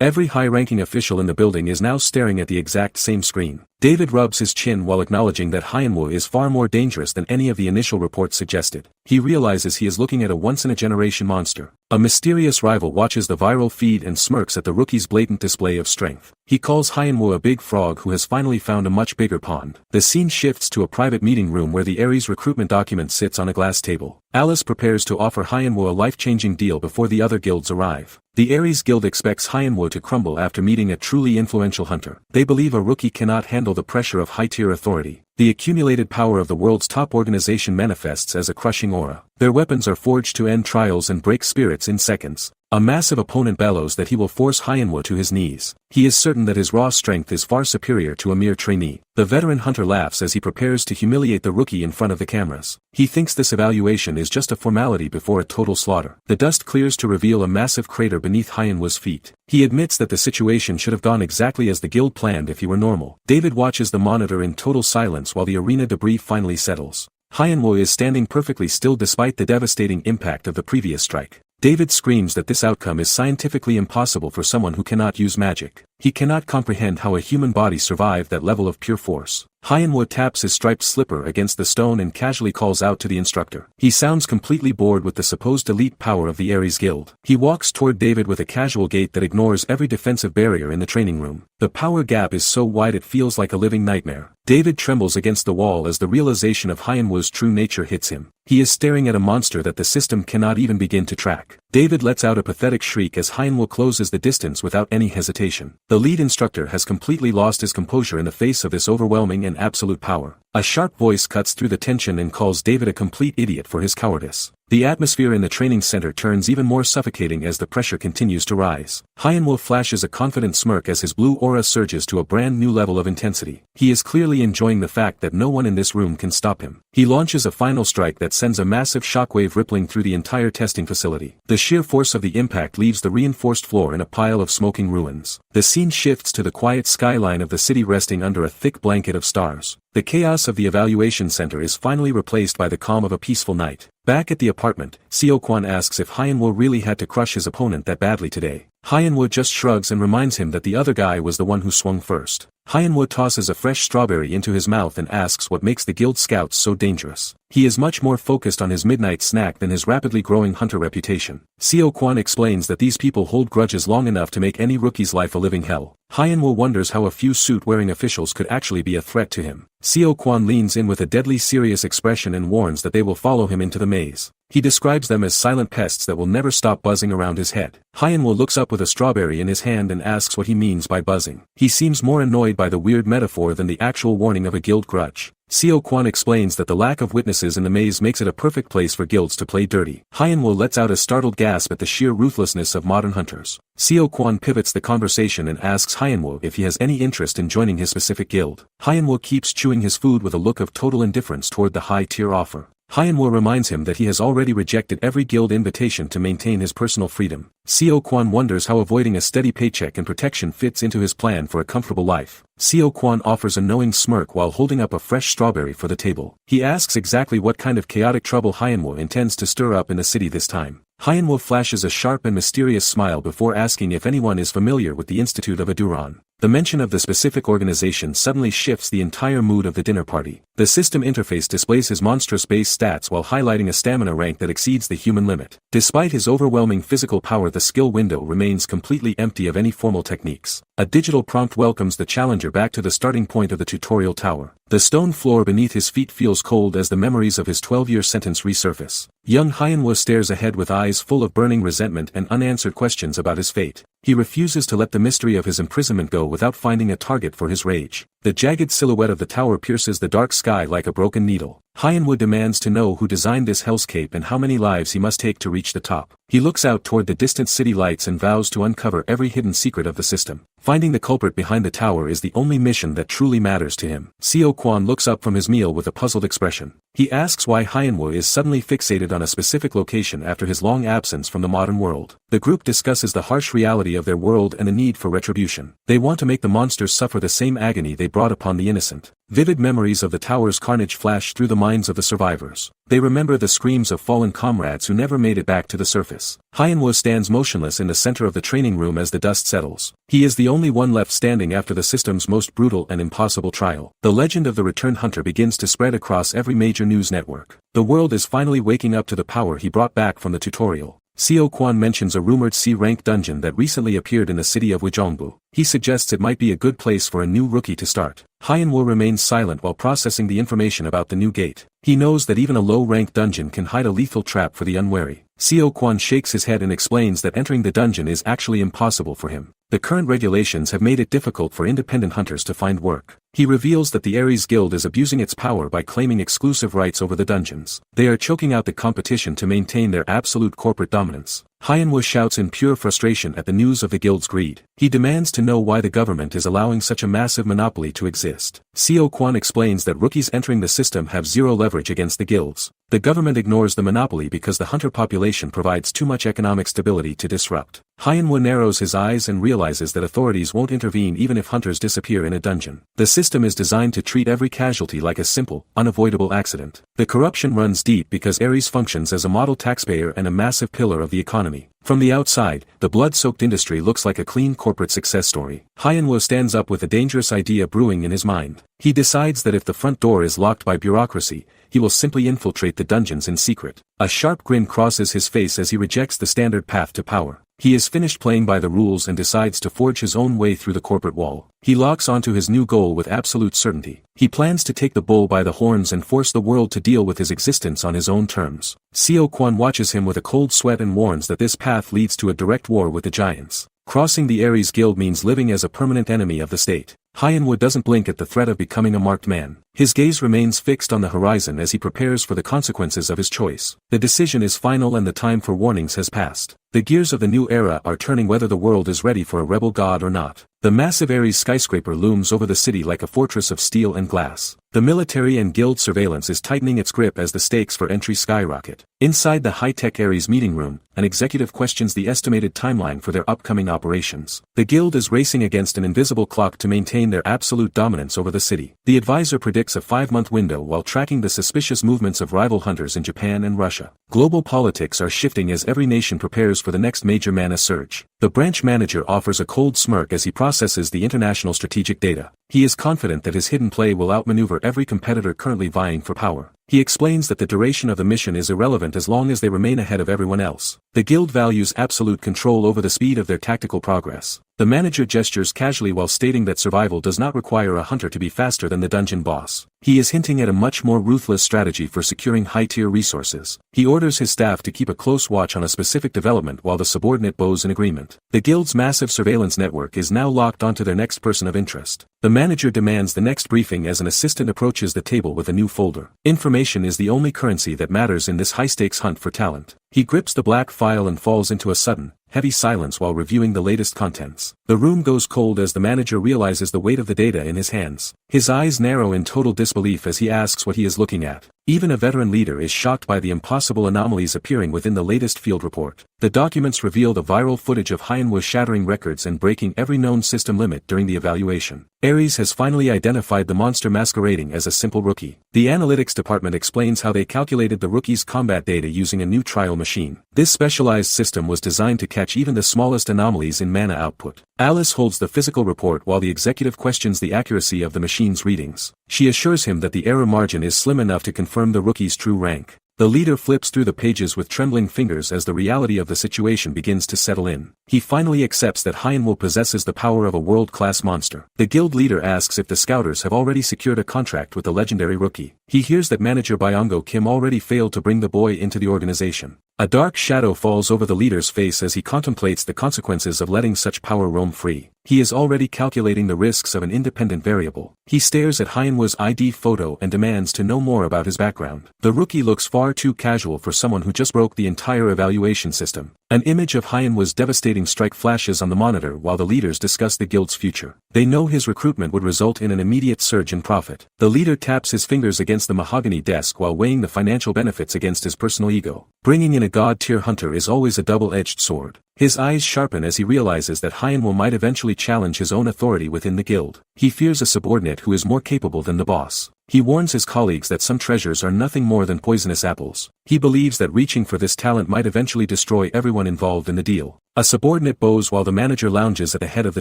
Every high-ranking official in the building is now staring at the exact same screen. David rubs his chin while acknowledging that Hyenwo is far more dangerous than any of the initial reports suggested. He realizes he is looking at a once-in-a-generation monster. A mysterious rival watches the viral feed and smirks at the rookie's blatant display of strength. He calls Hyenwo a big frog who has finally found a much bigger pond. The scene shifts to a private meeting room where the Ares recruitment document sits on a glass table. Alice prepares to offer Hyenwo a life-changing deal before the other guilds arrive. The Ares Guild expects Hyenwo to crumble after meeting a truly influential hunter. They believe a rookie cannot handle the pressure of high-tier authority. The accumulated power of the world's top organization manifests as a crushing aura. Their weapons are forged to end trials and break spirits in seconds. A massive opponent bellows that he will force Hyenwo to his knees. He is certain that his raw strength is far superior to a mere trainee. The veteran hunter laughs as he prepares to humiliate the rookie in front of the cameras. He thinks this evaluation is just a formality before a total slaughter. The dust clears to reveal a massive crater beneath Hyenwo's feet. He admits that the situation should have gone exactly as the guild planned if he were normal. David watches the monitor in total silence while the arena debris finally settles. Hyenwo is standing perfectly still despite the devastating impact of the previous strike. David screams that this outcome is scientifically impossible for someone who cannot use magic. He cannot comprehend how a human body survived that level of pure force. Hyenwo taps his striped slipper against the stone and casually calls out to the instructor. He sounds completely bored with the supposed elite power of the Ares Guild. He walks toward David with a casual gait that ignores every defensive barrier in the training room. The power gap is so wide it feels like a living nightmare. David trembles against the wall as the realization of Hyenwo's true nature hits him. He is staring at a monster that the system cannot even begin to track. David lets out a pathetic shriek as Hyenwo closes the distance without any hesitation. The lead instructor has completely lost his composure in the face of this overwhelming and absolute power. A sharp voice cuts through the tension and calls David a complete idiot for his cowardice. The atmosphere in the training center turns even more suffocating as the pressure continues to rise. Hyenwo flashes a confident smirk as his blue aura surges to a brand new level of intensity. He is clearly enjoying the fact that no one in this room can stop him. He launches a final strike that sends a massive shockwave rippling through the entire testing facility. The sheer force of the impact leaves the reinforced floor in a pile of smoking ruins. The scene shifts to the quiet skyline of the city resting under a thick blanket of stars. The chaos of the evaluation center is finally replaced by the calm of a peaceful night. Back at the apartment, Seo-kwan asks if Hyenwo really had to crush his opponent that badly today. Hyenwo just shrugs and reminds him that the other guy was the one who swung first. Hyenwo tosses a fresh strawberry into his mouth and asks what makes the guild scouts so dangerous. He is much more focused on his midnight snack than his rapidly growing hunter reputation. Seo-kwan explains that these people hold grudges long enough to make any rookie's life a living hell. Hyenwo wonders how a few suit-wearing officials could actually be a threat to him. Seo-kwan leans in with a deadly serious expression and warns that they will follow him into the maze. He describes them as silent pests that will never stop buzzing around his head. Hyenwo looks up with a strawberry in his hand and asks what he means by buzzing. He seems more annoyed by the weird metaphor than the actual warning of a guild grudge. Seo-kwan explains that the lack of witnesses in the maze makes it a perfect place for guilds to play dirty. Hyenwo lets out a startled gasp at the sheer ruthlessness of modern hunters. Seo-kwan pivots the conversation and asks Hyenwo if he has any interest in joining his specific guild. Hyenwo keeps chewing his food with a look of total indifference toward the high-tier offer. Hyenwo reminds him that he has already rejected every guild invitation to maintain his personal freedom. Seo-kwan wonders how avoiding a steady paycheck and protection fits into his plan for a comfortable life. Seo-kwan offers a knowing smirk while holding up a fresh strawberry for the table. He asks exactly what kind of chaotic trouble Hyenwo intends to stir up in the city this time. Hyenwo flashes a sharp and mysterious smile before asking if anyone is familiar with the Institute of Aduran. The mention of the specific organization suddenly shifts the entire mood of the dinner party. The system interface displays his monstrous base stats while highlighting a stamina rank that exceeds the human limit. Despite his overwhelming physical power, the skill window remains completely empty of any formal techniques. A digital prompt welcomes the challenger back to the starting point of the tutorial tower. The stone floor beneath his feet feels cold as the memories of his 12-year sentence resurface. Young Hyenwo stares ahead with eyes full of burning resentment and unanswered questions about his fate. He refuses to let the mystery of his imprisonment go without finding a target for his rage. The jagged silhouette of the tower pierces the dark sky like a broken needle. Hyenwo demands to know who designed this hellscape and how many lives he must take to reach the top. He looks out toward the distant city lights and vows to uncover every hidden secret of the system. Finding the culprit behind the tower is the only mission that truly matters to him. Seo Kwon looks up from his meal with a puzzled expression. He asks why Hyenwo is suddenly fixated on a specific location after his long absence from the modern world. The group discusses the harsh reality of their world and the need for retribution. They want to make the monsters suffer the same agony they brought upon the innocent. Vivid memories of the tower's carnage flash through the minds of the survivors. They remember the screams of fallen comrades who never made it back to the surface. Hyenwo stands motionless in the center of the training room as the dust settles. He is the only one left standing after the system's most brutal and impossible trial. The legend of the returned hunter begins to spread across every major news network. The world is finally waking up to the power he brought back from the tutorial. Seo Kwon mentions a rumored C-rank dungeon that recently appeared in the city of Wjeongbu. He suggests it might be a good place for a new rookie to start. Hyenwo remains silent while processing the information about the new gate. He knows that even a low-rank dungeon can hide a lethal trap for the unwary. Seo Kwon shakes his head and explains that entering the dungeon is actually impossible for him. The current regulations have made it difficult for independent hunters to find work. He reveals that the Ares Guild is abusing its power by claiming exclusive rights over the dungeons. They are choking out the competition to maintain their absolute corporate dominance. Hyenwo shouts in pure frustration at the news of the guild's greed. He demands to know why the government is allowing such a massive monopoly to exist. Seo Kwon explains that rookies entering the system have zero leverage against the guilds. The government ignores the monopoly because the hunter population provides too much economic stability to disrupt. Hyenwo narrows his eyes and realizes that authorities won't intervene even if hunters disappear in a dungeon. The system is designed to treat every casualty like a simple, unavoidable accident. The corruption runs deep because Ares functions as a model taxpayer and a massive pillar of the economy. From the outside, the blood-soaked industry looks like a clean corporate success story. Hyenwo stands up with a dangerous idea brewing in his mind. He decides that if the front door is locked by bureaucracy, he will simply infiltrate the dungeons in secret. A sharp grin crosses his face as he rejects the standard path to power. He is finished playing by the rules and decides to forge his own way through the corporate wall. He locks onto his new goal with absolute certainty. He plans to take the bull by the horns and force the world to deal with his existence on his own terms. Seo Kwon watches him with a cold sweat and warns that this path leads to a direct war with the giants. Crossing the Ares Guild means living as a permanent enemy of the state. Hyenwo doesn't blink at the threat of becoming a marked man. His gaze remains fixed on the horizon as he prepares for the consequences of his choice. The decision is final and the time for warnings has passed. The gears of the new era are turning whether the world is ready for a rebel god or not. The massive Ares skyscraper looms over the city like a fortress of steel and glass. The military and guild surveillance is tightening its grip as the stakes for entry skyrocket. Inside the high-tech Ares meeting room, an executive questions the estimated timeline for their upcoming operations. The guild is racing against an invisible clock to maintain their absolute dominance over the city. The advisor predicts a 5-month window while tracking the suspicious movements of rival hunters in Japan and Russia. Global politics are shifting as every nation prepares for the next major mana surge. The branch manager offers a cold smirk as he processes the international strategic data. He is confident that his hidden play will outmaneuver every competitor currently vying for power. He explains that the duration of the mission is irrelevant as long as they remain ahead of everyone else. The guild values absolute control over the speed of their tactical progress. The manager gestures casually while stating that survival does not require a hunter to be faster than the dungeon boss. He is hinting at a much more ruthless strategy for securing high-tier resources. He orders his staff to keep a close watch on a specific development while the subordinate bows in agreement. The guild's massive surveillance network is now locked onto their next person of interest. The manager demands the next briefing as an assistant approaches the table with a new folder. Information is the only currency that matters in this high-stakes hunt for talent. He grips the black file and falls into a sudden, heavy silence while reviewing the latest contents. The room goes cold as the manager realizes the weight of the data in his hands. His eyes narrow in total disbelief as he asks what he is looking at. Even a veteran leader is shocked by the impossible anomalies appearing within the latest field report. The documents reveal the viral footage of Hyenwo shattering records and breaking every known system limit during the evaluation. Ares has finally identified the monster masquerading as a simple rookie. The analytics department explains how they calculated the rookie's combat data using a new trial machine. This specialized system was designed to catch even the smallest anomalies in mana output. Alice holds the physical report while the executive questions the accuracy of the machine's readings. She assures him that the error margin is slim enough to confirm the rookie's true rank. The leader flips through the pages with trembling fingers as the reality of the situation begins to settle in. He finally accepts that Hyenwo possesses the power of a world-class monster. The guild leader asks if the scouters have already secured a contract with the legendary rookie. He hears that manager Byongo Kim already failed to bring the boy into the organization. A dark shadow falls over the leader's face as he contemplates the consequences of letting such power roam free. He is already calculating the risks of an independent variable. He stares at Hyenwo's ID photo and demands to know more about his background. The rookie looks far too casual for someone who just broke the entire evaluation system. An image of Hyanwo's devastating strike flashes on the monitor while the leaders discuss the guild's future. They know his recruitment would result in an immediate surge in profit. The leader taps his fingers against the mahogany desk while weighing the financial benefits against his personal ego. Bringing in a god-tier hunter is always a double-edged sword. His eyes sharpen as he realizes that Hyanwo might eventually challenge his own authority within the guild. He fears a subordinate who is more capable than the boss. He warns his colleagues that some treasures are nothing more than poisonous apples. He believes that reaching for this talent might eventually destroy everyone involved in the deal. A subordinate bows while the manager lounges at the head of the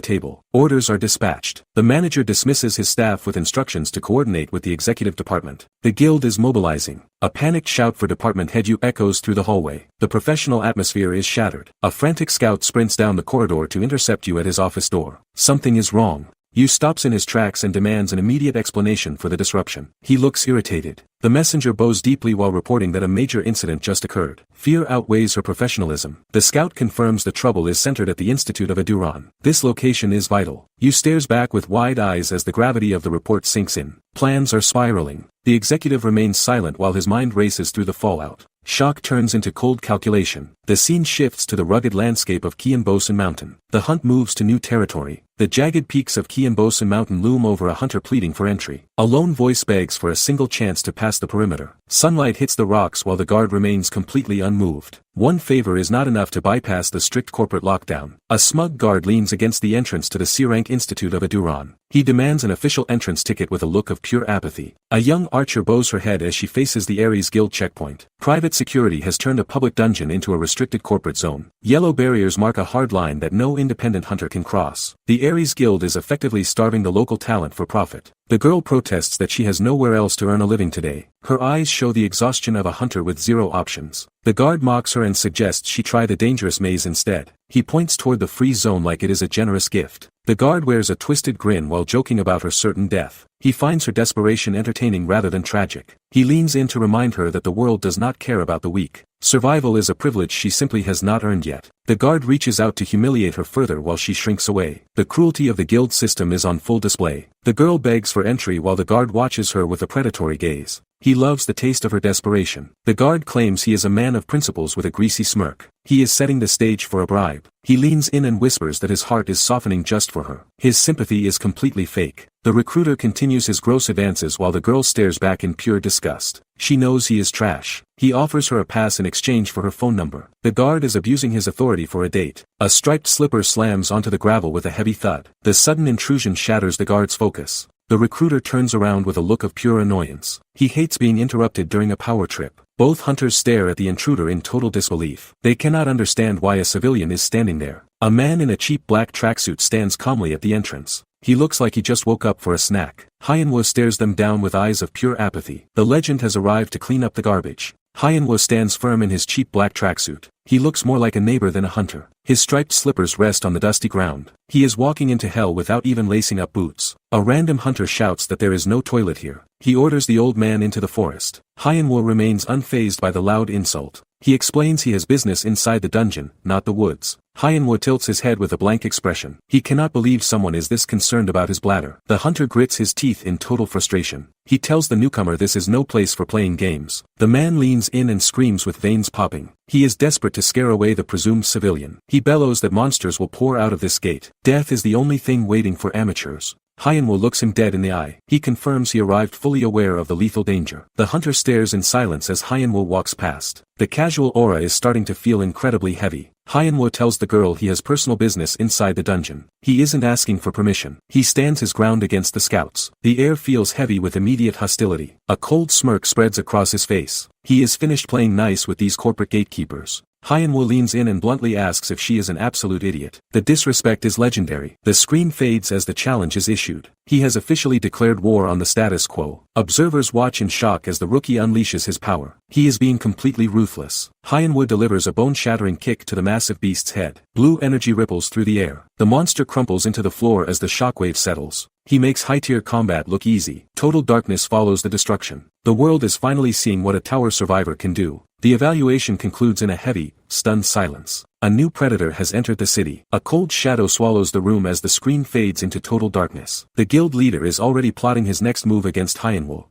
table. Orders are dispatched. The manager dismisses his staff with instructions to coordinate with the executive department. The guild is mobilizing. A panicked shout for department head Yu echoes through the hallway. The professional atmosphere is shattered. A frantic scout sprints down the corridor to intercept Yu at his office door. Something is wrong. Yu stops in his tracks and demands an immediate explanation for the disruption. He looks irritated. The messenger bows deeply while reporting that a major incident just occurred. Fear outweighs her professionalism. The scout confirms the trouble is centered at the Institute of Aduran. This location is vital. Yu stares back with wide eyes as the gravity of the report sinks in. Plans are spiraling. The executive remains silent while his mind races through the fallout. Shock turns into cold calculation. The scene shifts to the rugged landscape of Kianbosan Mountain. The hunt moves to new territory. The jagged peaks of Kianbosan Mountain loom over a hunter pleading for entry. A lone voice begs for a single chance to pass the perimeter. Sunlight hits the rocks while the guard remains completely unmoved. One favor is not enough to bypass the strict corporate lockdown. A smug guard leans against the entrance to the C-Rank Institute of Aduran. He demands an official entrance ticket with a look of pure apathy. A young archer bows her head as she faces the Ares Guild checkpoint. Private security has turned a public dungeon into a restricted corporate zone. Yellow barriers mark a hard line that no independent hunter can cross. The Ares Guild is effectively starving the local talent for profit. The girl protests that she has nowhere else to earn a living today. Her eyes show the exhaustion of a hunter with zero options. The guard mocks her and suggests she try the dangerous maze instead. He points toward the free zone like it is a generous gift. The guard wears a twisted grin while joking about her certain death. He finds her desperation entertaining rather than tragic. He leans in to remind her that the world does not care about the weak. Survival is a privilege she simply has not earned yet. The guard reaches out to humiliate her further while she shrinks away. The cruelty of the guild system is on full display. The girl begs for entry while the guard watches her with a predatory gaze. He loves the taste of her desperation. The guard claims he is a man of principles with a greasy smirk. He is setting the stage for a bribe. He leans in and whispers that his heart is softening just for her. His sympathy is completely fake. The recruiter continues his gross advances while the girl stares back in pure disgust. She knows he is trash. He offers her a pass in exchange for her phone number. The guard is abusing his authority for a date. A striped slipper slams onto the gravel with a heavy thud. The sudden intrusion shatters the guard's focus. The recruiter turns around with a look of pure annoyance. He hates being interrupted during a power trip. Both hunters stare at the intruder in total disbelief. They cannot understand why a civilian is standing there. A man in a cheap black tracksuit stands calmly at the entrance. He looks like he just woke up for a snack. Hyanwo stares them down with eyes of pure apathy. The legend has arrived to clean up the garbage. Hyanwo stands firm in his cheap black tracksuit. He looks more like a neighbor than a hunter. His striped slippers rest on the dusty ground. He is walking into hell without even lacing up boots. A random hunter shouts that there is no toilet here. He orders the old man into the forest. Hyanwo remains unfazed by the loud insult. He explains he has business inside the dungeon, not the woods. Hyanwo tilts his head with a blank expression. He cannot believe someone is this concerned about his bladder. The hunter grits his teeth in total frustration. He tells the newcomer this is no place for playing games. The man leans in and screams with veins popping. He is desperate to scare away the presumed civilian. He bellows that monsters will pour out of this gate. Death is the only thing waiting for amateurs. Hyanwo looks him dead in the eye. He confirms he arrived fully aware of the lethal danger. The hunter stares in silence as Hyanwo walks past. The casual aura is starting to feel incredibly heavy. Hyanwo tells the girl he has personal business inside the dungeon. He isn't asking for permission. He stands his ground against the scouts. The air feels heavy with immediate hostility. A cold smirk spreads across his face. He is finished playing nice with these corporate gatekeepers. Hyanwo leans in and bluntly asks if she is an absolute idiot. The disrespect is legendary. The screen fades as the challenge is issued. He has officially declared war on the status quo. Observers watch in shock as the rookie unleashes his power. He is being completely ruthless. Hyanwo delivers a bone-shattering kick to the massive beast's head. Blue energy ripples through the air. The monster crumples into the floor as the shockwave settles. He makes high-tier combat look easy. Total darkness follows the destruction. The world is finally seeing what a tower survivor can do. The evaluation concludes in a heavy, stunned silence. A new predator has entered the city. A cold shadow swallows the room as the screen fades into total darkness. The guild leader is already plotting his next move against Hyanwo.